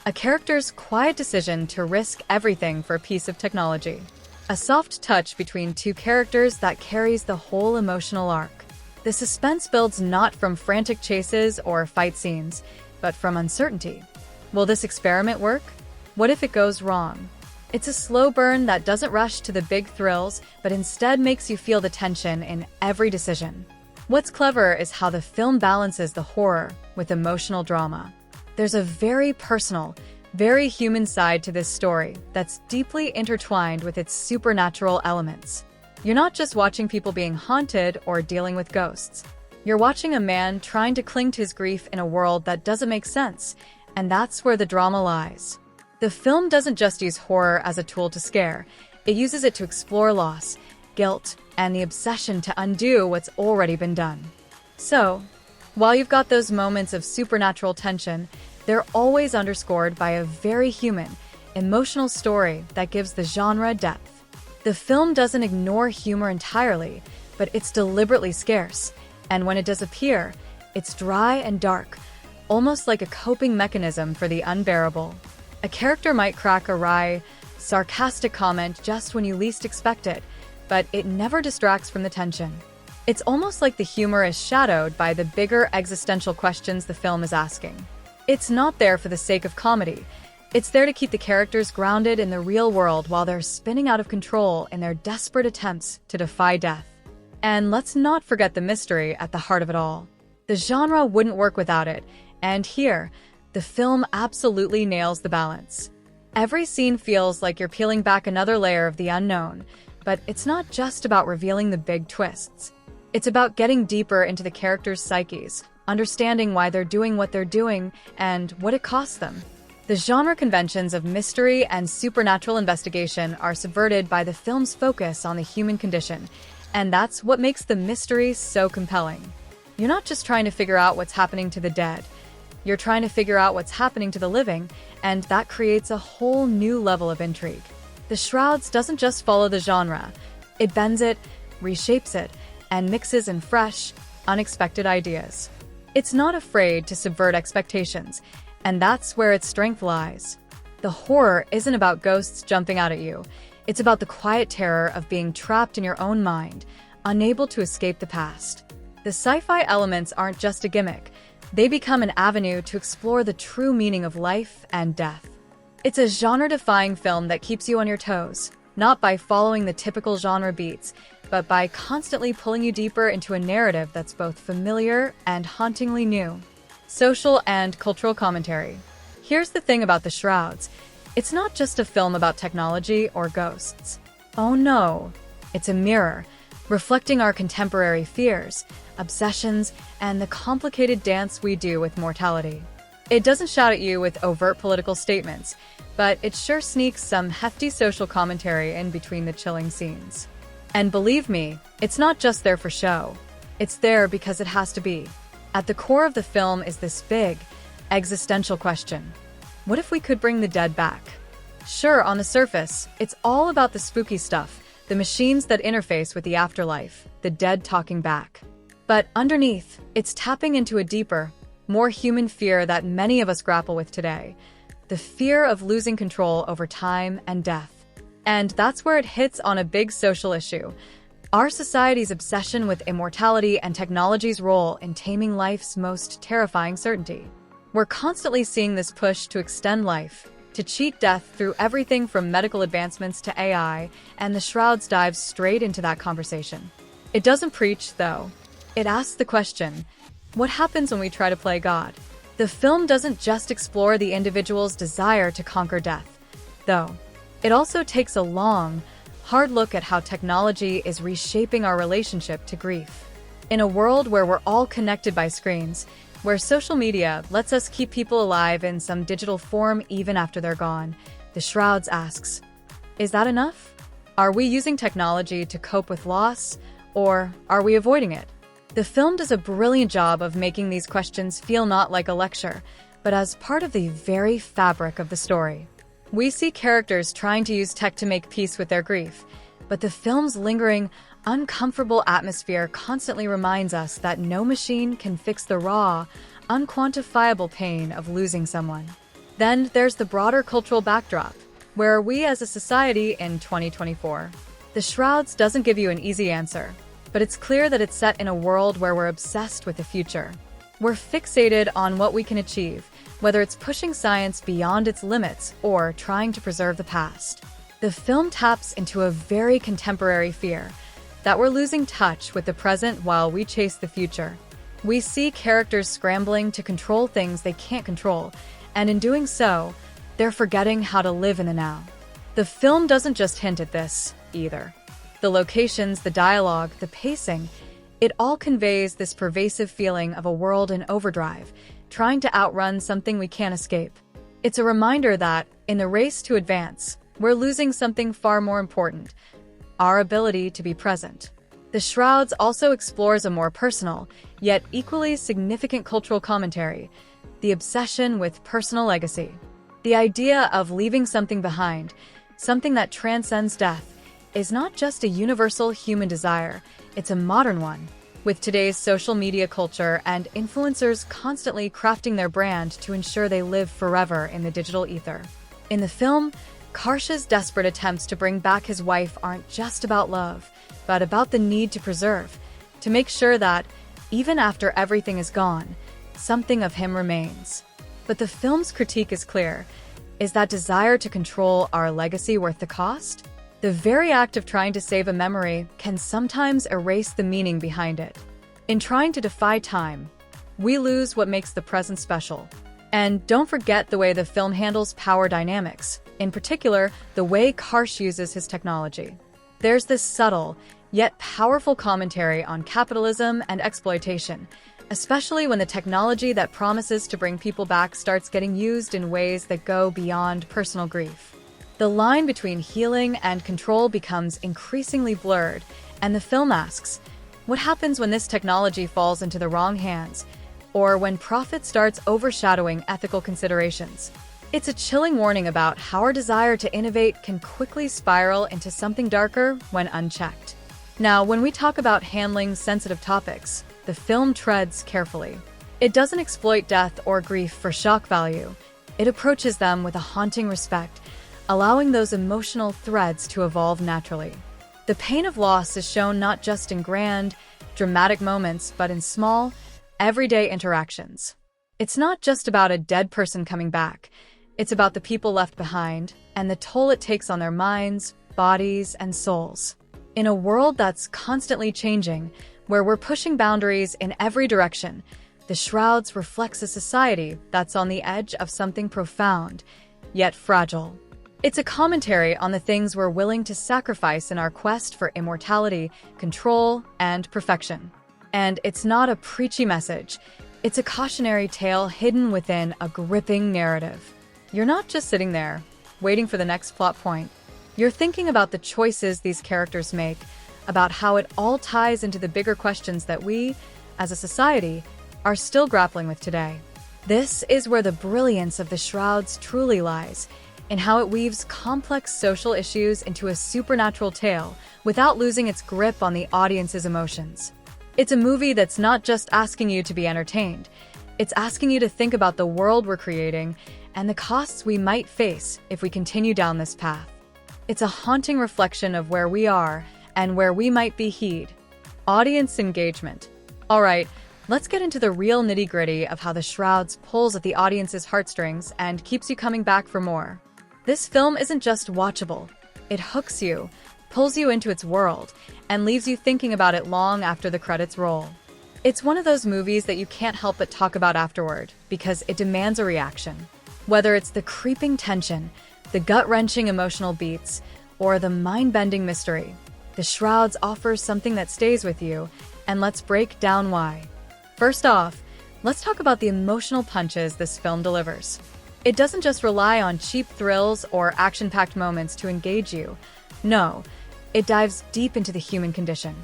A character's quiet decision to risk everything for a piece of technology. A soft touch between two characters that carries the whole emotional arc. The suspense builds not from frantic chases or fight scenes, but from uncertainty. Will this experiment work? What if it goes wrong? It's a slow burn that doesn't rush to the big thrills, but instead makes you feel the tension in every decision. What's clever is how the film balances the horror with emotional drama. There's a very personal, very human side to this story that's deeply intertwined with its supernatural elements. You're not just watching people being haunted or dealing with ghosts. You're watching a man trying to cling to his grief in a world that doesn't make sense, and that's where the drama lies. The film doesn't just use horror as a tool to scare. It uses it to explore loss, guilt, and the obsession to undo what's already been done. So, while you've got those moments of supernatural tension, they're always underscored by a very human, emotional story that gives the genre depth. The film doesn't ignore humor entirely, but it's deliberately scarce, and when it does appear, It's dry and dark, almost like a coping mechanism for the unbearable. A character might crack a wry, sarcastic comment just when you least expect it, but it never distracts from the tension. It's almost like the humor is shadowed by the bigger existential questions the film is asking. It's not there for the sake of comedy. It's there to keep the characters grounded in the real world while they're spinning out of control in their desperate attempts to defy death. And let's not forget the mystery at the heart of it all. The genre wouldn't work without it, and here, the film absolutely nails the balance. Every scene feels like you're peeling back another layer of the unknown, but it's not just about revealing the big twists. It's about getting deeper into the characters' psyches, understanding why they're doing what they're doing and what it costs them. The genre conventions of mystery and supernatural investigation are subverted by the film's focus on the human condition, and that's what makes the mystery so compelling. You're not just trying to figure out what's happening to the dead. You're trying to figure out what's happening to the living, and that creates a whole new level of intrigue. The Shrouds doesn't just follow the genre. It bends it, reshapes it, and mixes in fresh, unexpected ideas. It's not afraid to subvert expectations, and that's where its strength lies. The horror isn't about ghosts jumping out at you. It's about the quiet terror of being trapped in your own mind, unable to escape the past. The sci-fi elements aren't just a gimmick. They become an avenue to explore the true meaning of life and death. It's a genre-defying film that keeps you on your toes, not by following the typical genre beats, but by constantly pulling you deeper into a narrative that's both familiar and hauntingly new. Social and cultural commentary. Here's the thing about The Shrouds. It's not just a film about technology or ghosts. Oh no, it's a mirror, reflecting our contemporary fears, obsessions, and the complicated dance we do with mortality. It doesn't shout at you with overt political statements, but it sure sneaks some hefty social commentary in between the chilling scenes. And believe me, it's not just there for show. It's there because it has to be. At the core of the film is this big, existential question. What if we could bring the dead back? Sure, on the surface, it's all about the spooky stuff, the machines that interface with the afterlife, the dead talking back. But underneath, it's tapping into a deeper, more human fear that many of us grapple with today. The fear of losing control over time and death. And that's where it hits on a big social issue. Our society's obsession with immortality and technology's role in taming life's most terrifying certainty. We're constantly seeing this push to extend life, to cheat death through everything from medical advancements to AI, and The Shrouds dives straight into that conversation. It doesn't preach, though. It asks the question, what happens when we try to play God? The film doesn't just explore the individual's desire to conquer death, though. It also takes a long, hard look at how technology is reshaping our relationship to grief. In a world where we're all connected by screens, where social media lets us keep people alive in some digital form even after they're gone, The Shrouds asks, is that enough? Are we using technology to cope with loss, or are we avoiding it? The film does a brilliant job of making these questions feel not like a lecture, but as part of the very fabric of the story. We see characters trying to use tech to make peace with their grief, but the film's lingering, uncomfortable atmosphere constantly reminds us that no machine can fix the raw, unquantifiable pain of losing someone. Then there's the broader cultural backdrop. Where are we as a society in 2024? The Shrouds doesn't give you an easy answer, but it's clear that it's set in a world where we're obsessed with the future. We're fixated on what we can achieve, whether it's pushing science beyond its limits or trying to preserve the past. The film taps into a very contemporary fear, that we're losing touch with the present while we chase the future. We see characters scrambling to control things they can't control, and in doing so, they're forgetting how to live in the now. The film doesn't just hint at this, either. The locations, the dialogue, the pacing, it all conveys this pervasive feeling of a world in overdrive, trying to outrun something we can't escape. It's a reminder that, in the race to advance, we're losing something far more important, our ability to be present. The Shrouds also explores a more personal, yet equally significant cultural commentary, the obsession with personal legacy. The idea of leaving something behind, something that transcends death, is not just a universal human desire, it's a modern one. With today's social media culture and influencers constantly crafting their brand to ensure they live forever in the digital ether. In the film, Karsh's desperate attempts to bring back his wife aren't just about love, but about the need to preserve, to make sure that, even after everything is gone, something of him remains. But the film's critique is clear. Is that desire to control our legacy worth the cost? The very act of trying to save a memory can sometimes erase the meaning behind it. In trying to defy time, we lose what makes the present special. And don't forget the way the film handles power dynamics, in particular, the way Karsh uses his technology. There's this subtle, yet powerful commentary on capitalism and exploitation, especially when the technology that promises to bring people back starts getting used in ways that go beyond personal grief. The line between healing and control becomes increasingly blurred, and the film asks, what happens when this technology falls into the wrong hands, or when profit starts overshadowing ethical considerations? It's a chilling warning about how our desire to innovate can quickly spiral into something darker when unchecked. Now, when we talk about handling sensitive topics, the film treads carefully. It doesn't exploit death or grief for shock value. It approaches them with a haunting respect, allowing those emotional threads to evolve naturally. The pain of loss is shown not just in grand, dramatic moments, but in small, everyday interactions. It's not just about a dead person coming back. It's about the people left behind and the toll it takes on their minds, bodies, and souls. In a world that's constantly changing, where we're pushing boundaries in every direction, the Shrouds reflects a society that's on the edge of something profound, yet fragile. It's a commentary on the things we're willing to sacrifice in our quest for immortality, control, and perfection. And it's not a preachy message. It's a cautionary tale hidden within a gripping narrative. You're not just sitting there, waiting for the next plot point. You're thinking about the choices these characters make, about how it all ties into the bigger questions that we, as a society, are still grappling with today. This is where the brilliance of the Shrouds truly lies, in how it weaves complex social issues into a supernatural tale without losing its grip on the audience's emotions. It's a movie that's not just asking you to be entertained, it's asking you to think about the world we're creating and the costs we might face if we continue down this path. It's a haunting reflection of where we are and where we might be heed. Audience engagement. All right, let's get into the real nitty-gritty of how the Shrouds pulls at the audience's heartstrings and keeps you coming back for more. This film isn't just watchable. It hooks you, pulls you into its world, and leaves you thinking about it long after the credits roll. It's one of those movies that you can't help but talk about afterward, because it demands a reaction. Whether it's the creeping tension, the gut-wrenching emotional beats, or the mind-bending mystery, the Shrouds offers something that stays with you, and let's break down why. First off, let's talk about the emotional punches this film delivers. It doesn't just rely on cheap thrills or action-packed moments to engage you. No, it dives deep into the human condition.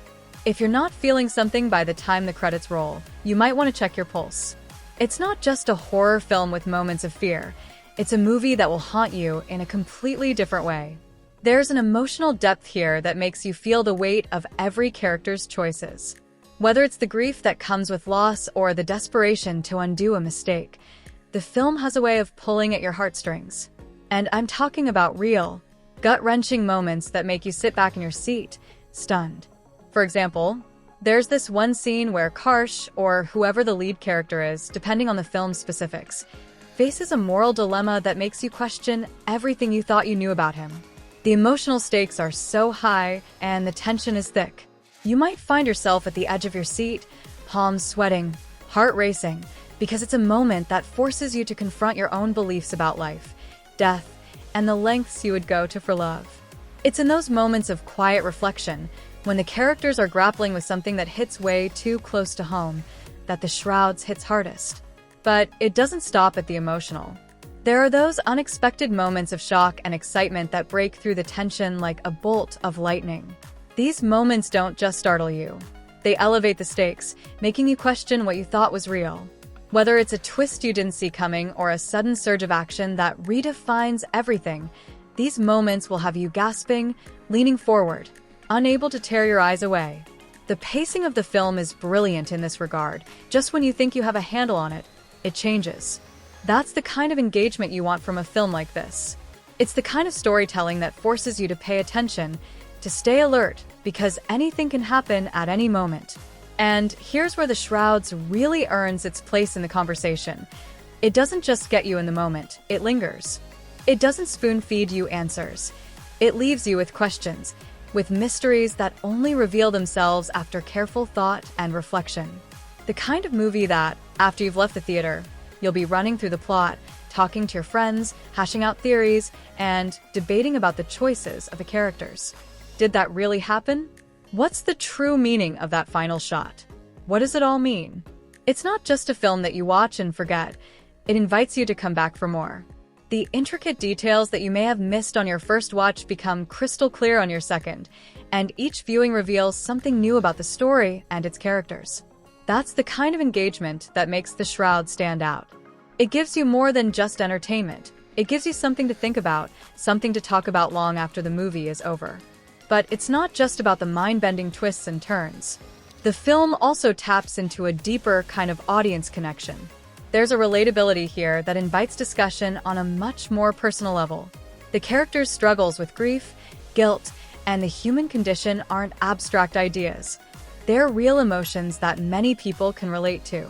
If you're not feeling something by the time the credits roll, you might want to check your pulse. It's not just a horror film with moments of fear. It's a movie that will haunt you in a completely different way. There's an emotional depth here that makes you feel the weight of every character's choices. Whether it's the grief that comes with loss or the desperation to undo a mistake, the film has a way of pulling at your heartstrings. And I'm talking about real, gut-wrenching moments that make you sit back in your seat, stunned. For example, there's this one scene where Karsh, or whoever the lead character is, depending on the film's specifics, faces a moral dilemma that makes you question everything you thought you knew about him. The emotional stakes are so high, and the tension is thick. You might find yourself at the edge of your seat, palms sweating, heart racing, because it's a moment that forces you to confront your own beliefs about life, death, and the lengths you would go to for love. It's in those moments of quiet reflection, when the characters are grappling with something that hits way too close to home, that the Shrouds hits hardest. But it doesn't stop at the emotional. There are those unexpected moments of shock and excitement that break through the tension like a bolt of lightning. These moments don't just startle you. They elevate the stakes, making you question what you thought was real. Whether it's a twist you didn't see coming or a sudden surge of action that redefines everything, these moments will have you gasping, leaning forward, unable to tear your eyes away. The pacing of the film is brilliant in this regard. Just when you think you have a handle on it, it changes. That's the kind of engagement you want from a film like this. It's the kind of storytelling that forces you to pay attention, to stay alert, because anything can happen at any moment. And here's where the Shrouds really earns its place in the conversation. It doesn't just get you in the moment, it lingers. It doesn't spoon-feed you answers. It leaves you with questions, with mysteries that only reveal themselves after careful thought and reflection. The kind of movie that, after you've left the theater, you'll be running through the plot, talking to your friends, hashing out theories, and debating about the choices of the characters. Did that really happen? What's the true meaning of that final shot? What does it all mean? It's not just a film that you watch and forget. It invites you to come back for more. The intricate details that you may have missed on your first watch become crystal clear on your second, and each viewing reveals something new about the story and its characters. That's the kind of engagement that makes The Shroud stand out. It gives you more than just entertainment. It gives you something to think about, something to talk about long after the movie is over. But it's not just about the mind-bending twists and turns. The film also taps into a deeper kind of audience connection. There's a relatability here that invites discussion on a much more personal level. The characters' struggles with grief, guilt, and the human condition aren't abstract ideas. They're real emotions that many people can relate to.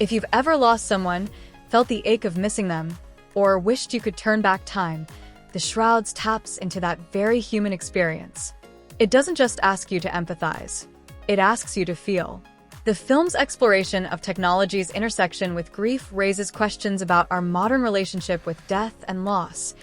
If you've ever lost someone, felt the ache of missing them, or wished you could turn back time, The Shrouds taps into that very human experience. It doesn't just ask you to empathize. It asks you to feel. The film's exploration of technology's intersection with grief raises questions about our modern relationship with death and loss,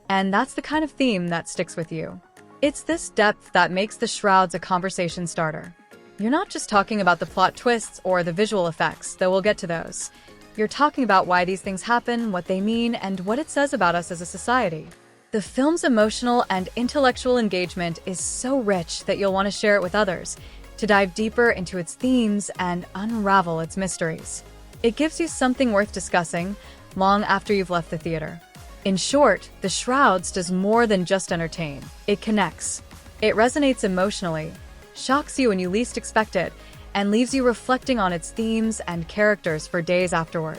and that's the kind of theme that sticks with you. It's this depth that makes The Shrouds a conversation starter. You're not just talking about the plot twists or the visual effects, though we'll get to those. You're talking about why these things happen, what they mean, and what it says about us as a society. The film's emotional and intellectual engagement is so rich that you'll want to share it with others, to dive deeper into its themes and unravel its mysteries. It gives you something worth discussing long after you've left the theater. In short, The Shrouds does more than just entertain. It connects. It resonates emotionally, shocks you when you least expect it, and leaves you reflecting on its themes and characters for days afterward.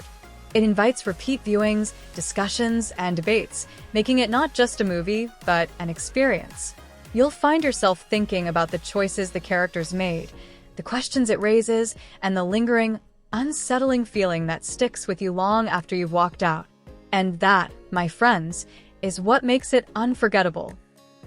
It invites repeat viewings, discussions, and debates, making it not just a movie, but an experience. You'll find yourself thinking about the choices the characters made, the questions it raises, and the lingering, unsettling feeling that sticks with you long after you've walked out. And that, my friends, is what makes it unforgettable.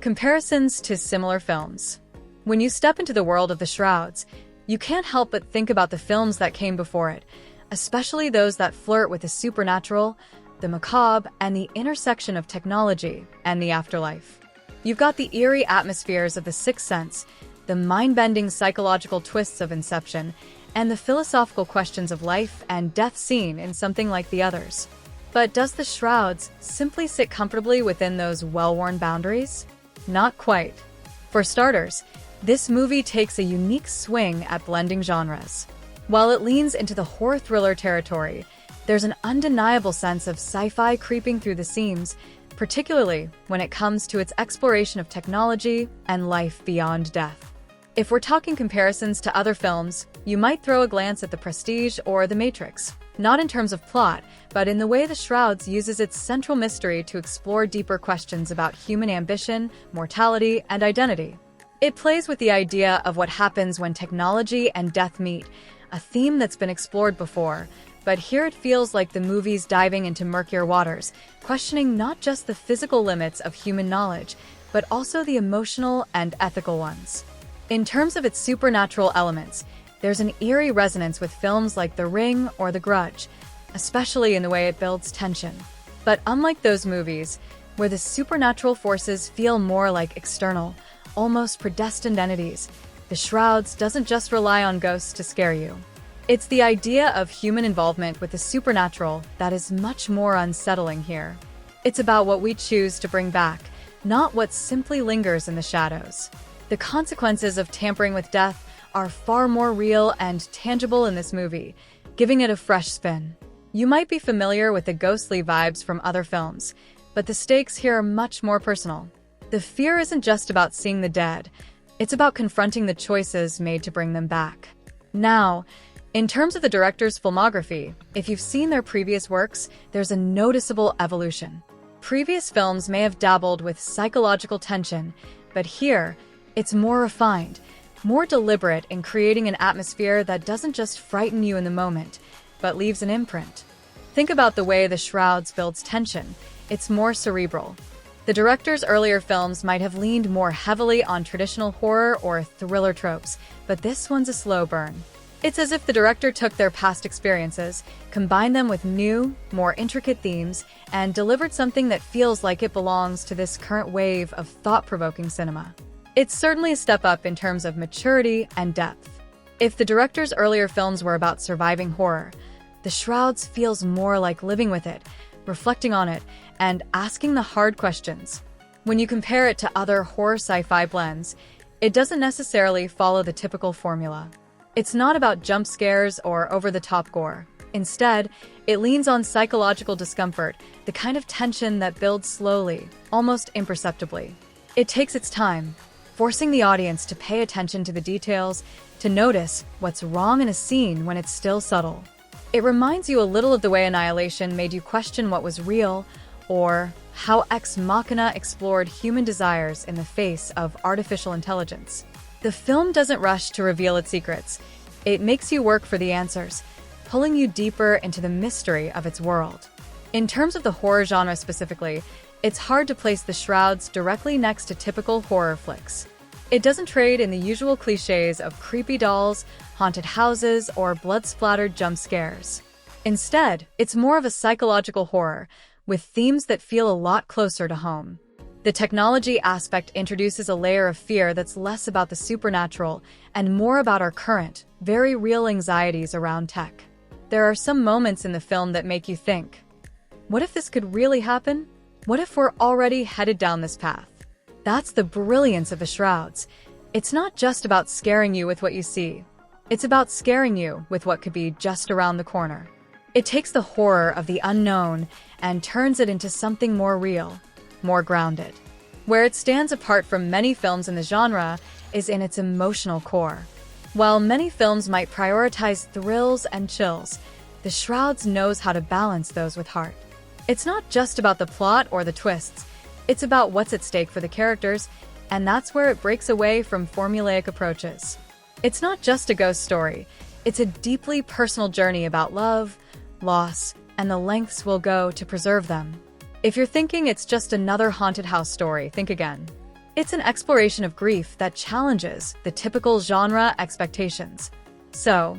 Comparisons to similar films. When you step into the world of The Shrouds, you can't help but think about the films that came before it, especially those that flirt with the supernatural, the macabre, and the intersection of technology and the afterlife. You've got the eerie atmospheres of The Sixth Sense, the mind-bending psychological twists of Inception, and the philosophical questions of life and death seen in something like The Others. But does The Shrouds simply sit comfortably within those well-worn boundaries? Not quite. For starters, this movie takes a unique swing at blending genres. While it leans into the horror thriller territory, there's an undeniable sense of sci-fi creeping through the seams, particularly when it comes to its exploration of technology and life beyond death. If we're talking comparisons to other films, you might throw a glance at The Prestige or The Matrix, not in terms of plot, but in the way The Shrouds uses its central mystery to explore deeper questions about human ambition, mortality, and identity. It plays with the idea of what happens when technology and death meet, a theme that's been explored before, but here it feels like the movie's diving into murkier waters, questioning not just the physical limits of human knowledge, but also the emotional and ethical ones. In terms of its supernatural elements, there's an eerie resonance with films like The Ring or The Grudge, especially in the way it builds tension. But unlike those movies, where the supernatural forces feel more like external, almost predestined entities, The Shrouds doesn't just rely on ghosts to scare you. It's the idea of human involvement with the supernatural that is much more unsettling here. It's about what we choose to bring back, not what simply lingers in the shadows. The consequences of tampering with death are far more real and tangible in this movie, giving it a fresh spin. You might be familiar with the ghostly vibes from other films, but the stakes here are much more personal. The fear isn't just about seeing the dead, It's about confronting the choices made to bring them back. Now, in terms of the director's filmography, if you've seen their previous works, there's a noticeable evolution. Previous films may have dabbled with psychological tension, but here, it's more refined, more deliberate in creating an atmosphere that doesn't just frighten you in the moment, but leaves an imprint. Think about the way the Shrouds builds tension. It's more cerebral. The director's earlier films might have leaned more heavily on traditional horror or thriller tropes, but this one's a slow burn. It's as if the director took their past experiences, combined them with new, more intricate themes, and delivered something that feels like it belongs to this current wave of thought-provoking cinema. It's certainly a step up in terms of maturity and depth. If the director's earlier films were about surviving horror, The Shrouds feels more like living with it, reflecting on it, and asking the hard questions. When you compare it to other horror sci-fi blends, it doesn't necessarily follow the typical formula. It's not about jump scares or over-the-top gore. Instead, it leans on psychological discomfort, the kind of tension that builds slowly, almost imperceptibly. It takes its time, forcing the audience to pay attention to the details, to notice what's wrong in a scene when it's still subtle. It reminds you a little of the way Annihilation made you question what was real, or how Ex Machina explored human desires in the face of artificial intelligence. The film doesn't rush to reveal its secrets. It makes you work for the answers, pulling you deeper into the mystery of its world. In terms of the horror genre specifically, it's hard to place The Shrouds directly next to typical horror flicks. It doesn't trade in the usual cliches of creepy dolls, haunted houses, or blood-splattered jump scares. Instead, it's more of a psychological horror, with themes that feel a lot closer to home. The technology aspect introduces a layer of fear that's less about the supernatural and more about our current, very real anxieties around tech. There are some moments in the film that make you think, what if this could really happen? What if we're already headed down this path? That's the brilliance of The Shrouds. It's not just about scaring you with what you see. It's about scaring you with what could be just around the corner. It takes the horror of the unknown and turns it into something more real, more grounded. Where it stands apart from many films in the genre is in its emotional core. While many films might prioritize thrills and chills, The Shrouds knows how to balance those with heart. It's not just about the plot or the twists, it's about what's at stake for the characters, and that's where it breaks away from formulaic approaches. It's not just a ghost story, it's a deeply personal journey about love, loss, and the lengths we'll go to preserve them. If you're thinking it's just another haunted house story, think again. It's an exploration of grief that challenges the typical genre expectations. So,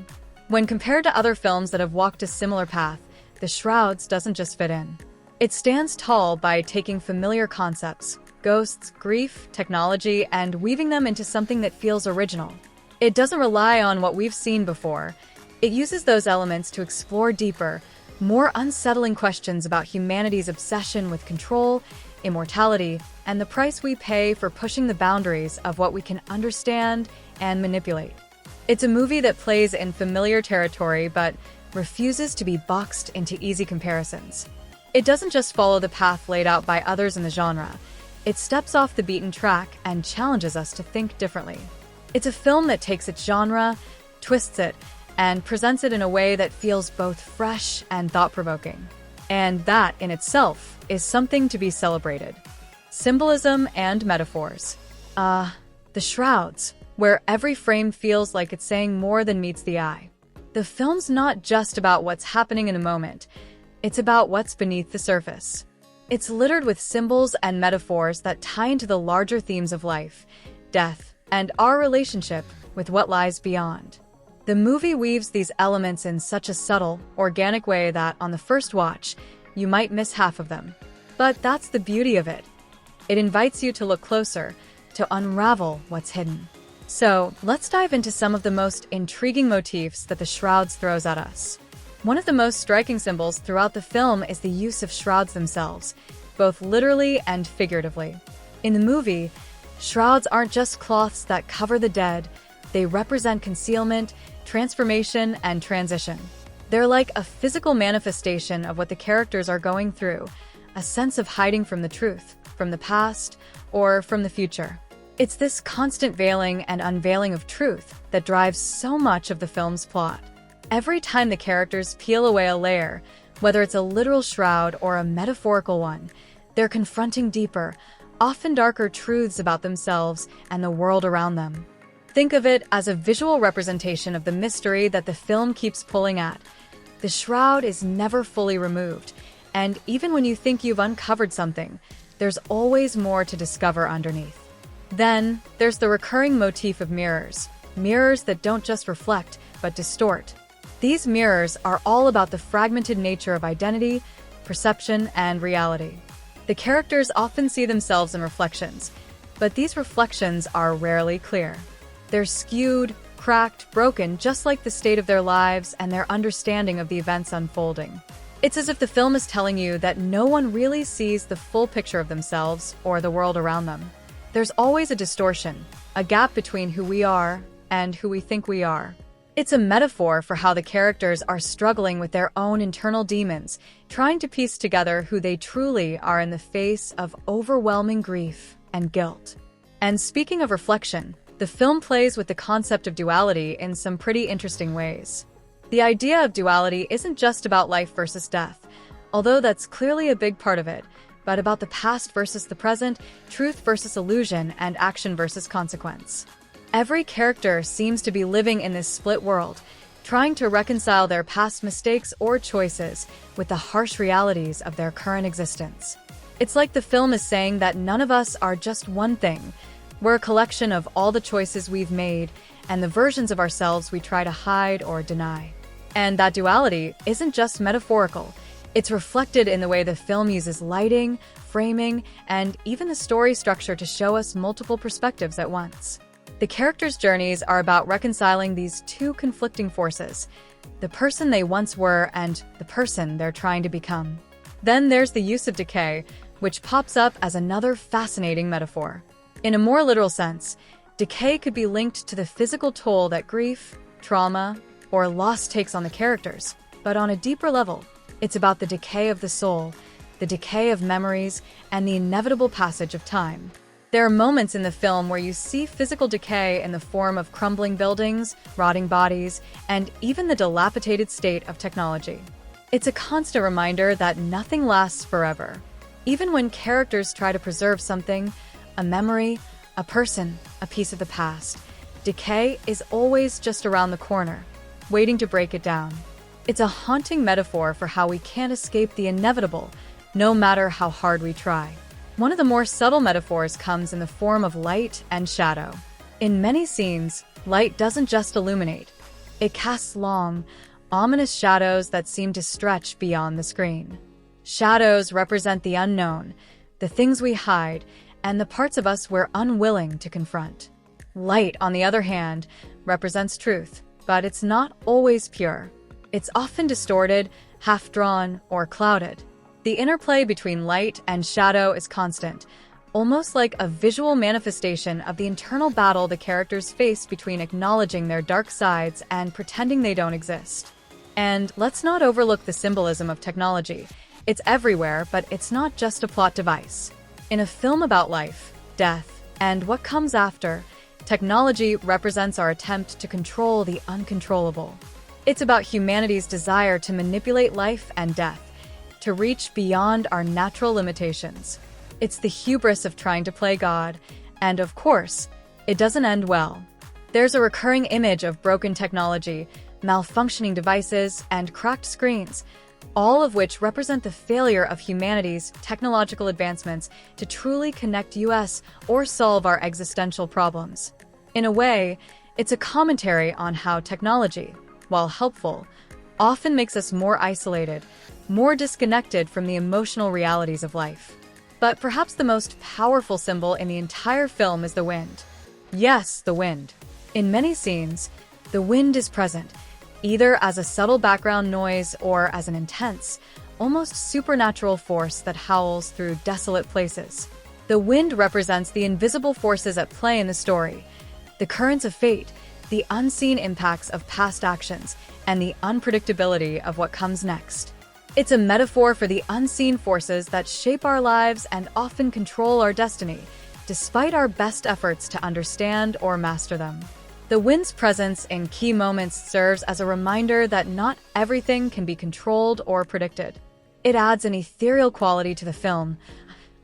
when compared to other films that have walked a similar path, The Shrouds doesn't just fit in. It stands tall by taking familiar concepts, ghosts, grief, technology, and weaving them into something that feels original. It doesn't rely on what we've seen before. It uses those elements to explore deeper, more unsettling questions about humanity's obsession with control, immortality, and the price we pay for pushing the boundaries of what we can understand and manipulate. It's a movie that plays in familiar territory but refuses to be boxed into easy comparisons. It doesn't just follow the path laid out by others in the genre. It steps off the beaten track and challenges us to think differently. It's a film that takes its genre, twists it, and presents it in a way that feels both fresh and thought-provoking. And that, in itself, is something to be celebrated. Symbolism and metaphors. The Shrouds, where every frame feels like it's saying more than meets the eye. The film's not just about what's happening in a moment, it's about what's beneath the surface. It's littered with symbols and metaphors that tie into the larger themes of life, death, and our relationship with what lies beyond. The movie weaves these elements in such a subtle, organic way that, on the first watch, you might miss half of them. But that's the beauty of it. It invites you to look closer, to unravel what's hidden. So, let's dive into some of the most intriguing motifs that The Shrouds throws at us. One of the most striking symbols throughout the film is the use of shrouds themselves, both literally and figuratively. In the movie, shrouds aren't just cloths that cover the dead, they represent concealment, transformation, and transition. They're like a physical manifestation of what the characters are going through, a sense of hiding from the truth, from the past, or from the future. It's this constant veiling and unveiling of truth that drives so much of the film's plot. Every time the characters peel away a layer, whether it's a literal shroud or a metaphorical one, they're confronting deeper, often darker truths about themselves and the world around them. Think of it as a visual representation of the mystery that the film keeps pulling at. The shroud is never fully removed, and even when you think you've uncovered something, there's always more to discover underneath. Then, there's the recurring motif of mirrors. Mirrors that don't just reflect, but distort. These mirrors are all about the fragmented nature of identity, perception, and reality. The characters often see themselves in reflections, but these reflections are rarely clear. They're skewed, cracked, broken, just like the state of their lives and their understanding of the events unfolding. It's as if the film is telling you that no one really sees the full picture of themselves or the world around them. There's always a distortion, a gap between who we are and who we think we are. It's a metaphor for how the characters are struggling with their own internal demons, trying to piece together who they truly are in the face of overwhelming grief and guilt. And speaking of reflection, the film plays with the concept of duality in some pretty interesting ways. The idea of duality isn't just about life versus death, although that's clearly a big part of it, but about the past versus the present, truth versus illusion, and action versus consequence. Every character seems to be living in this split world, trying to reconcile their past mistakes or choices with the harsh realities of their current existence. It's like the film is saying that none of us are just one thing. We're a collection of all the choices we've made and the versions of ourselves we try to hide or deny. And that duality isn't just metaphorical. It's reflected in the way the film uses lighting, framing, and even the story structure to show us multiple perspectives at once. The characters' journeys are about reconciling these two conflicting forces, the person they once were and the person they're trying to become. Then there's the use of decay, which pops up as another fascinating metaphor. In a more literal sense, decay could be linked to the physical toll that grief, trauma, or loss takes on the characters. But on a deeper level, it's about the decay of the soul, the decay of memories, and the inevitable passage of time. There are moments in the film where you see physical decay in the form of crumbling buildings, rotting bodies, and even the dilapidated state of technology. It's a constant reminder that nothing lasts forever. Even when characters try to preserve something, a memory, a person, a piece of the past, decay is always just around the corner, waiting to break it down. It's a haunting metaphor for how we can't escape the inevitable, no matter how hard we try. One of the more subtle metaphors comes in the form of light and shadow. In many scenes, light doesn't just illuminate. It casts long, ominous shadows that seem to stretch beyond the screen. Shadows represent the unknown, the things we hide, and the parts of us we're unwilling to confront. Light, on the other hand, represents truth, but it's not always pure. It's often distorted, half-drawn, or clouded. The interplay between light and shadow is constant, almost like a visual manifestation of the internal battle the characters face between acknowledging their dark sides and pretending they don't exist. And let's not overlook the symbolism of technology. It's everywhere, but it's not just a plot device. In a film about life, death, and what comes after, technology represents our attempt to control the uncontrollable. It's about humanity's desire to manipulate life and death, to reach beyond our natural limitations. It's the hubris of trying to play God, and of course, it doesn't end well. There's a recurring image of broken technology, malfunctioning devices, and cracked screens, all of which represent the failure of humanity's technological advancements to truly connect us or solve our existential problems. In a way, it's a commentary on how technology, while helpful, often makes us more isolated, more disconnected from the emotional realities of life. But perhaps the most powerful symbol in the entire film is the wind. Yes, the wind. In many scenes, the wind is present, either as a subtle background noise or as an intense, almost supernatural force that howls through desolate places. The wind represents the invisible forces at play in the story, the currents of fate, the unseen impacts of past actions, and the unpredictability of what comes next. It's a metaphor for the unseen forces that shape our lives and often control our destiny, despite our best efforts to understand or master them. The wind's presence in key moments serves as a reminder that not everything can be controlled or predicted. It adds an ethereal quality to the film,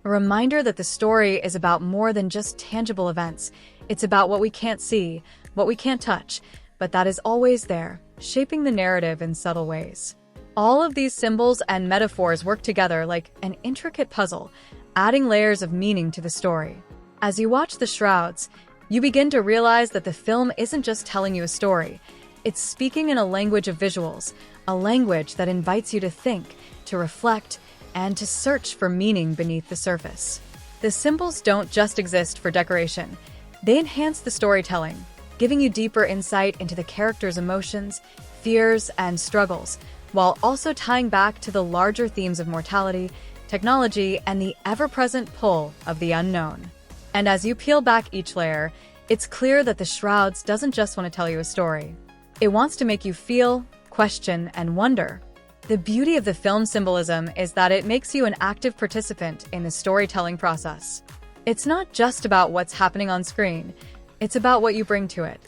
a reminder that the story is about more than just tangible events. It's about what we can't see, what we can't touch, but that is always there, shaping the narrative in subtle ways. All of these symbols and metaphors work together like an intricate puzzle, adding layers of meaning to the story. As you watch the Shrouds, you begin to realize that the film isn't just telling you a story. It's speaking in a language of visuals, a language that invites you to think, to reflect, and to search for meaning beneath the surface. The symbols don't just exist for decoration. They enhance the storytelling, giving you deeper insight into the characters' emotions, fears, and struggles, while also tying back to the larger themes of mortality, technology, and the ever-present pull of the unknown. And as you peel back each layer, it's clear that the Shrouds doesn't just want to tell you a story. It wants to make you feel, question, and wonder. The beauty of the film's symbolism is that it makes you an active participant in the storytelling process. It's not just about what's happening on screen, it's about what you bring to it.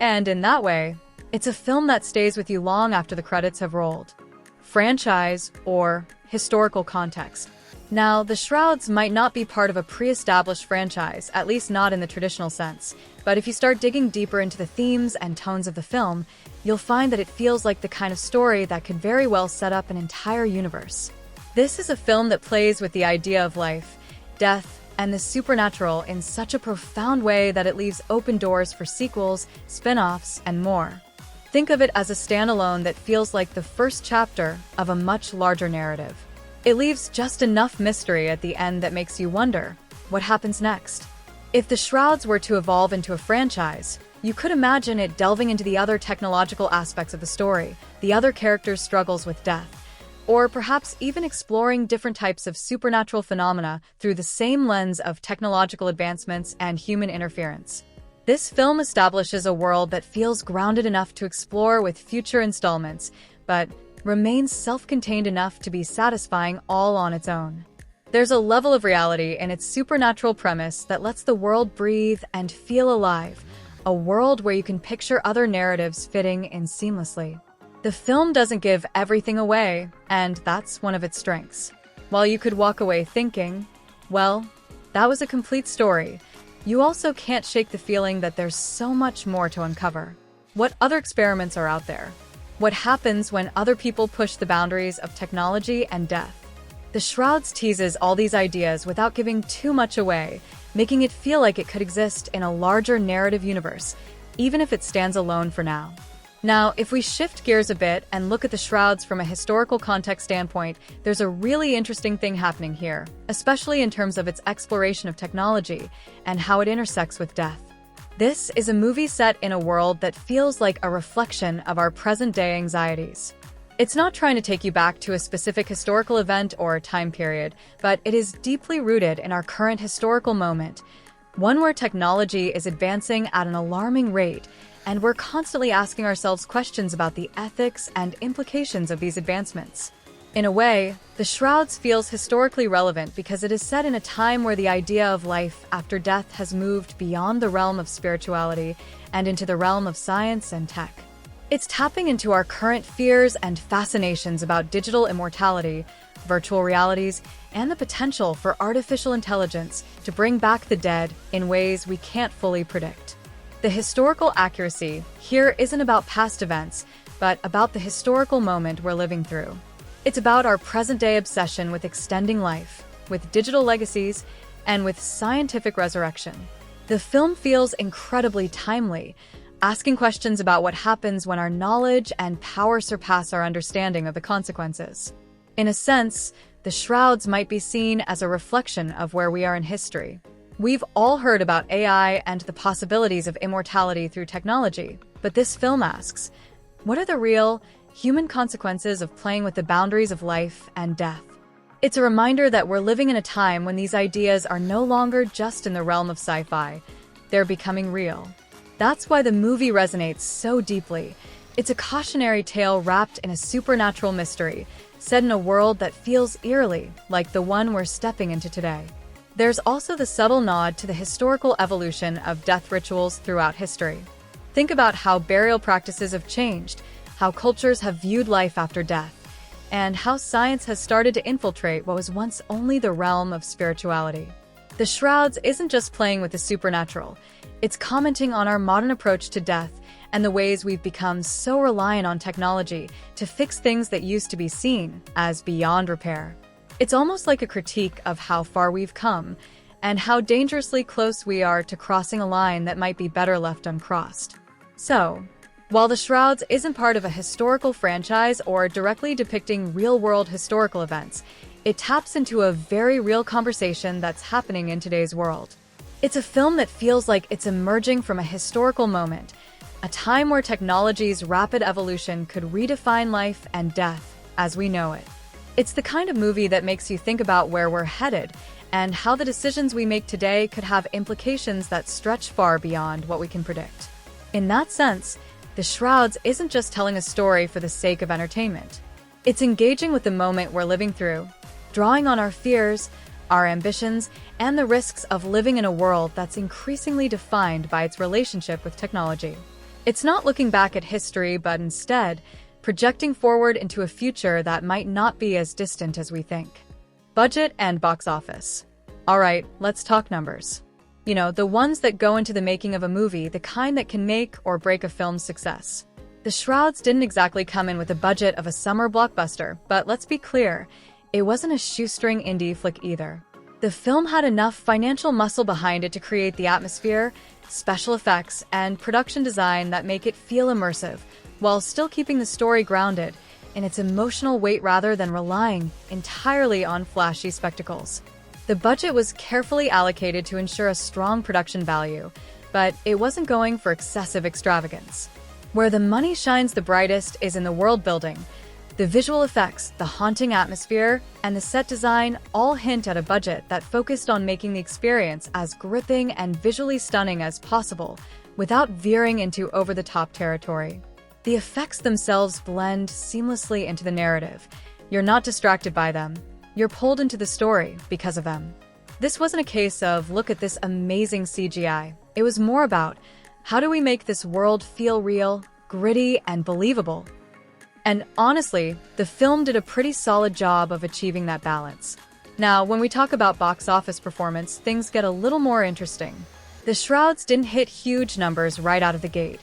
And in that way, it's a film that stays with you long after the credits have rolled. Franchise or historical context. Now, the Shrouds might not be part of a pre-established franchise, at least not in the traditional sense, but if you start digging deeper into the themes and tones of the film, you'll find that it feels like the kind of story that could very well set up an entire universe. This is a film that plays with the idea of life, death, and the supernatural in such a profound way that it leaves open doors for sequels, spin-offs, and more. Think of it as a standalone that feels like the first chapter of a much larger narrative. It leaves just enough mystery at the end that makes you wonder, what happens next? If the Shrouds were to evolve into a franchise, you could imagine it delving into the other technological aspects of the story, the other characters' struggles with death, or perhaps even exploring different types of supernatural phenomena through the same lens of technological advancements and human interference. This film establishes a world that feels grounded enough to explore with future installments, but remains self-contained enough to be satisfying all on its own. There's a level of reality in its supernatural premise that lets the world breathe and feel alive, a world where you can picture other narratives fitting in seamlessly. The film doesn't give everything away, and that's one of its strengths. While you could walk away thinking, well, that was a complete story, you also can't shake the feeling that there's so much more to uncover. What other experiments are out there? What happens when other people push the boundaries of technology and death? The Shrouds teases all these ideas without giving too much away, making it feel like it could exist in a larger narrative universe, even if it stands alone for now. Now, if we shift gears a bit and look at the Shrouds from a historical context standpoint, there's a really interesting thing happening here, especially in terms of its exploration of technology and how it intersects with death. This is a movie set in a world that feels like a reflection of our present-day anxieties. It's not trying to take you back to a specific historical event or time period, but it is deeply rooted in our current historical moment, one where technology is advancing at an alarming rate, and we're constantly asking ourselves questions about the ethics and implications of these advancements. In a way, The Shrouds feels historically relevant because it is set in a time where the idea of life after death has moved beyond the realm of spirituality and into the realm of science and tech. It's tapping into our current fears and fascinations about digital immortality, virtual realities, and the potential for artificial intelligence to bring back the dead in ways we can't fully predict. The historical accuracy here isn't about past events, but about the historical moment we're living through. It's about our present-day obsession with extending life, with digital legacies, and with scientific resurrection. The film feels incredibly timely, asking questions about what happens when our knowledge and power surpass our understanding of the consequences. In a sense, The Shrouds might be seen as a reflection of where we are in history. We've all heard about AI and the possibilities of immortality through technology, but this film asks, what are the real, human consequences of playing with the boundaries of life and death? It's a reminder that we're living in a time when these ideas are no longer just in the realm of sci-fi. They're becoming real. That's why the movie resonates so deeply. It's a cautionary tale wrapped in a supernatural mystery, set in a world that feels eerily like the one we're stepping into today. There's also the subtle nod to the historical evolution of death rituals throughout history. Think about how burial practices have changed, how cultures have viewed life after death, and how science has started to infiltrate what was once only the realm of spirituality. The Shrouds isn't just playing with the supernatural, it's commenting on our modern approach to death and the ways we've become so reliant on technology to fix things that used to be seen as beyond repair. It's almost like a critique of how far we've come and how dangerously close we are to crossing a line that might be better left uncrossed. So, while The Shrouds isn't part of a historical franchise or directly depicting real-world historical events, it taps into a very real conversation that's happening in today's world. It's a film that feels like it's emerging from a historical moment, a time where technology's rapid evolution could redefine life and death as we know it. It's the kind of movie that makes you think about where we're headed and how the decisions we make today could have implications that stretch far beyond what we can predict. In that sense, The Shrouds isn't just telling a story for the sake of entertainment. It's engaging with the moment we're living through, drawing on our fears, our ambitions, and the risks of living in a world that's increasingly defined by its relationship with technology. It's not looking back at history, but instead, projecting forward into a future that might not be as distant as we think. Budget and box office. All right, let's talk numbers. You know, the ones that go into the making of a movie, the kind that can make or break a film's success. The Shrouds didn't exactly come in with a budget of a summer blockbuster, but let's be clear, it wasn't a shoestring indie flick either. The film had enough financial muscle behind it to create the atmosphere, special effects, and production design that make it feel immersive, while still keeping the story grounded in its emotional weight rather than relying entirely on flashy spectacles. The budget was carefully allocated to ensure a strong production value, but it wasn't going for excessive extravagance. Where the money shines the brightest is in the world building. The visual effects, the haunting atmosphere, and the set design all hint at a budget that focused on making the experience as gripping and visually stunning as possible, without veering into over-the-top territory. The effects themselves blend seamlessly into the narrative. You're not distracted by them. You're pulled into the story because of them. This wasn't a case of, look at this amazing CGI. It was more about, how do we make this world feel real, gritty, and believable? And honestly, the film did a pretty solid job of achieving that balance. Now, when we talk about box office performance, things get a little more interesting. The Shrouds didn't hit huge numbers right out of the gate.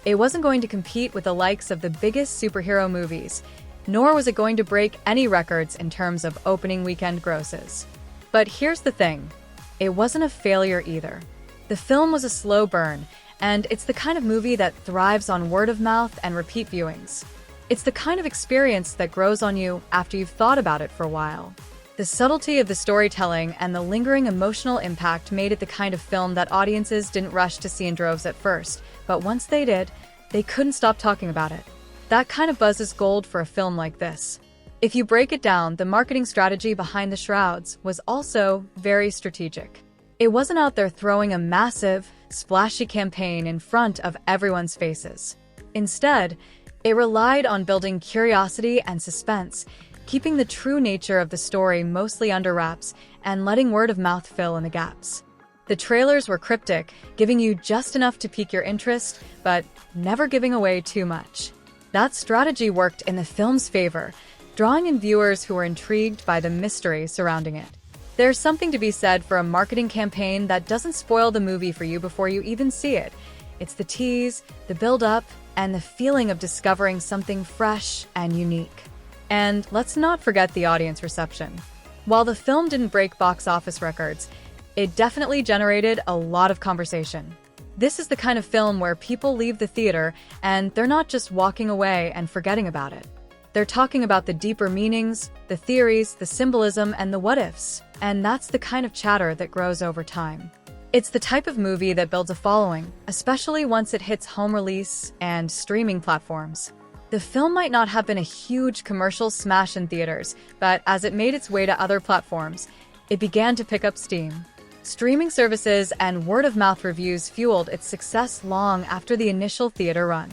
It wasn't going to compete with the likes of the biggest superhero movies, nor was it going to break any records in terms of opening weekend grosses. But here's the thing, it wasn't a failure either. The film was a slow burn, and it's the kind of movie that thrives on word of mouth and repeat viewings. It's the kind of experience that grows on you after you've thought about it for a while. The subtlety of the storytelling and the lingering emotional impact made it the kind of film that audiences didn't rush to see in droves at first, but once they did, they couldn't stop talking about it. That kind of buzz is gold for a film like this. If you break it down, the marketing strategy behind The Shrouds was also very strategic. It wasn't out there throwing a massive, splashy campaign in front of everyone's faces. Instead, it relied on building curiosity and suspense, keeping the true nature of the story mostly under wraps and letting word of mouth fill in the gaps. The trailers were cryptic, giving you just enough to pique your interest, but never giving away too much. That strategy worked in the film's favor, drawing in viewers who were intrigued by the mystery surrounding it. There's something to be said for a marketing campaign that doesn't spoil the movie for you before you even see it. It's the tease, the build-up, and the feeling of discovering something fresh and unique. And let's not forget the audience reception. While the film didn't break box office records, it definitely generated a lot of conversation. This is the kind of film where people leave the theater and they're not just walking away and forgetting about it. They're talking about the deeper meanings, the theories, the symbolism, and the what-ifs. And that's the kind of chatter that grows over time. It's the type of movie that builds a following, especially once it hits home release and streaming platforms. The film might not have been a huge commercial smash in theaters, but as it made its way to other platforms, it began to pick up steam. Streaming services and word-of-mouth reviews fueled its success long after the initial theater run.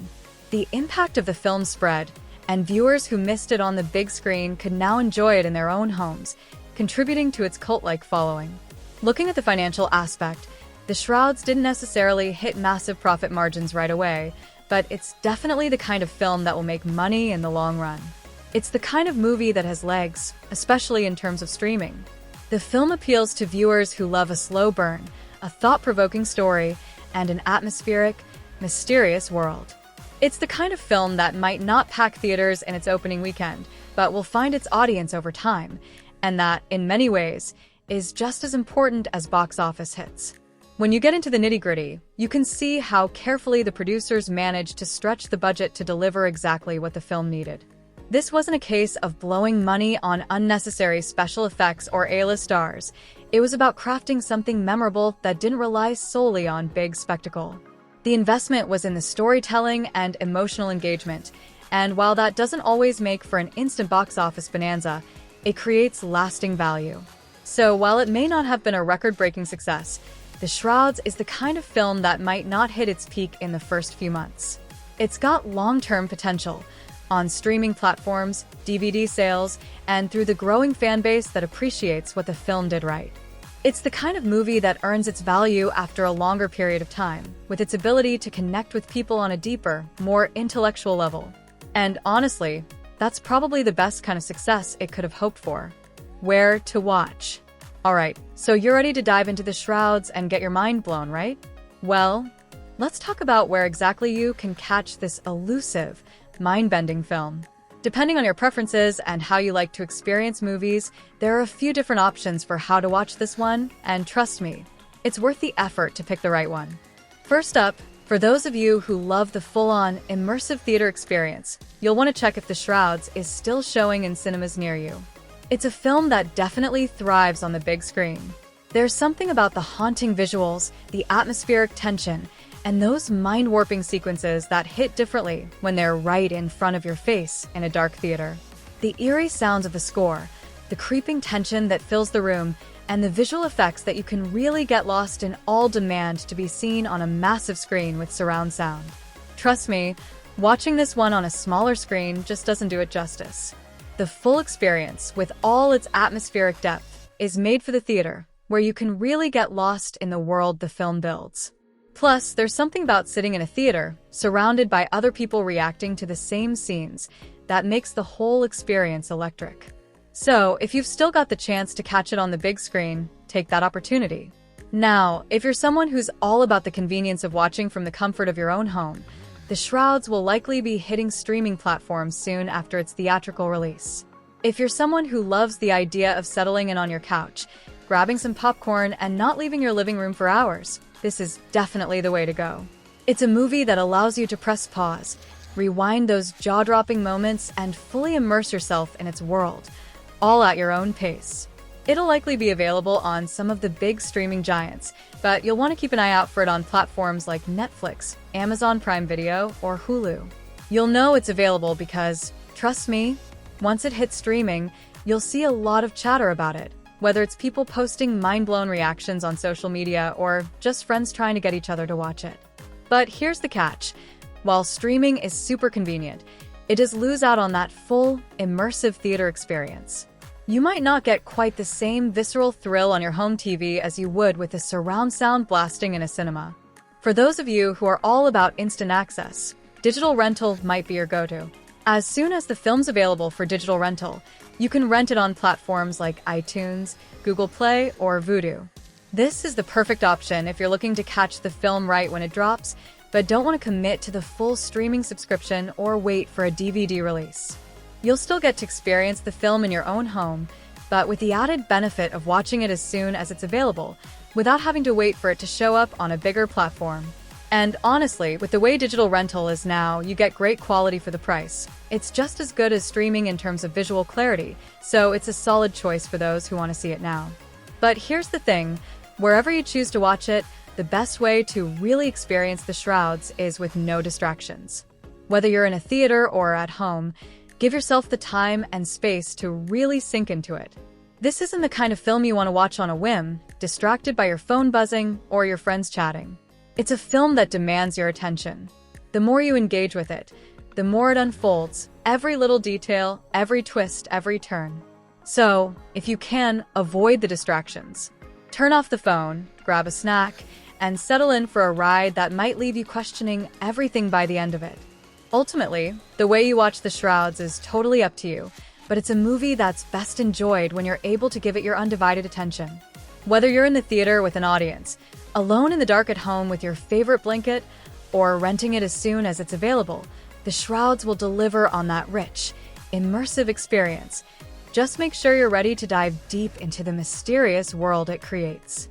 The impact of the film spread, and viewers who missed it on the big screen could now enjoy it in their own homes, contributing to its cult-like following. Looking at the financial aspect, the Shrouds didn't necessarily hit massive profit margins right away, but it's definitely the kind of film that will make money in the long run. It's the kind of movie that has legs, especially in terms of streaming. The film appeals to viewers who love a slow burn, a thought-provoking story, and an atmospheric, mysterious world. It's the kind of film that might not pack theaters in its opening weekend, but will find its audience over time, and that, in many ways, is just as important as box office hits. When you get into the nitty-gritty, you can see how carefully the producers managed to stretch the budget to deliver exactly what the film needed. This wasn't a case of blowing money on unnecessary special effects or A-list stars. It was about crafting something memorable that didn't rely solely on big spectacle. The investment was in the storytelling and emotional engagement, and while that doesn't always make for an instant box office bonanza, it creates lasting value. So while it may not have been a record-breaking success, The Shrouds is the kind of film that might not hit its peak in the first few months. It's got long-term potential on streaming platforms, DVD sales, and through the growing fan base that appreciates what the film did right. It's the kind of movie that earns its value after a longer period of time, with its ability to connect with people on a deeper, more intellectual level. And honestly, that's probably the best kind of success it could have hoped for. Where to watch? Alright, so you're ready to dive into The Shrouds and get your mind blown, right? Well, let's talk about where exactly you can catch this elusive, mind-bending film. Depending on your preferences and how you like to experience movies, there are a few different options for how to watch this one, and trust me, it's worth the effort to pick the right one. First up, for those of you who love the full-on, immersive theater experience, you'll want to check if The Shrouds is still showing in cinemas near you. It's a film that definitely thrives on the big screen. There's something about the haunting visuals, the atmospheric tension, and those mind-warping sequences that hit differently when they're right in front of your face in a dark theater. The eerie sounds of the score, the creeping tension that fills the room, and the visual effects that you can really get lost in all demand to be seen on a massive screen with surround sound. Trust me, watching this one on a smaller screen just doesn't do it justice. The full experience, with all its atmospheric depth, is made for the theater, where you can really get lost in the world the film builds. Plus, there's something about sitting in a theater, surrounded by other people reacting to the same scenes, that makes the whole experience electric. So, if you've still got the chance to catch it on the big screen, take that opportunity. Now, if you're someone who's all about the convenience of watching from the comfort of your own home, The Shrouds will likely be hitting streaming platforms soon after its theatrical release. If you're someone who loves the idea of settling in on your couch, grabbing some popcorn, and not leaving your living room for hours, this is definitely the way to go. It's a movie that allows you to press pause, rewind those jaw-dropping moments, and fully immerse yourself in its world, all at your own pace. It'll likely be available on some of the big streaming giants, but you'll want to keep an eye out for it on platforms like Netflix, Amazon Prime Video, or Hulu. You'll know it's available because, trust me, once it hits streaming, you'll see a lot of chatter about it, whether it's people posting mind-blown reactions on social media or just friends trying to get each other to watch it. But here's the catch. While streaming is super convenient, it does lose out on that full, immersive theater experience. You might not get quite the same visceral thrill on your home TV as you would with the surround sound blasting in a cinema. For those of you who are all about instant access, digital rental might be your go-to. As soon as the film's available for digital rental, you can rent it on platforms like iTunes, Google Play, or Vudu. This is the perfect option if you're looking to catch the film right when it drops, but don't want to commit to the full streaming subscription or wait for a DVD release. You'll still get to experience the film in your own home, but with the added benefit of watching it as soon as it's available, without having to wait for it to show up on a bigger platform. And honestly, with the way digital rental is now, you get great quality for the price. It's just as good as streaming in terms of visual clarity, so it's a solid choice for those who want to see it now. But here's the thing, wherever you choose to watch it, the best way to really experience The Shrouds is with no distractions. Whether you're in a theater or at home, give yourself the time and space to really sink into it. This isn't the kind of film you want to watch on a whim, distracted by your phone buzzing or your friends chatting. It's a film that demands your attention. The more you engage with it, the more it unfolds, every little detail, every twist, every turn. So, if you can, avoid the distractions. Turn off the phone, grab a snack, and settle in for a ride that might leave you questioning everything by the end of it. Ultimately, the way you watch The Shrouds is totally up to you, but it's a movie that's best enjoyed when you're able to give it your undivided attention. Whether you're in the theater with an audience, alone in the dark at home with your favorite blanket, or renting it as soon as it's available, The Shrouds will deliver on that rich, immersive experience. Just make sure you're ready to dive deep into the mysterious world it creates.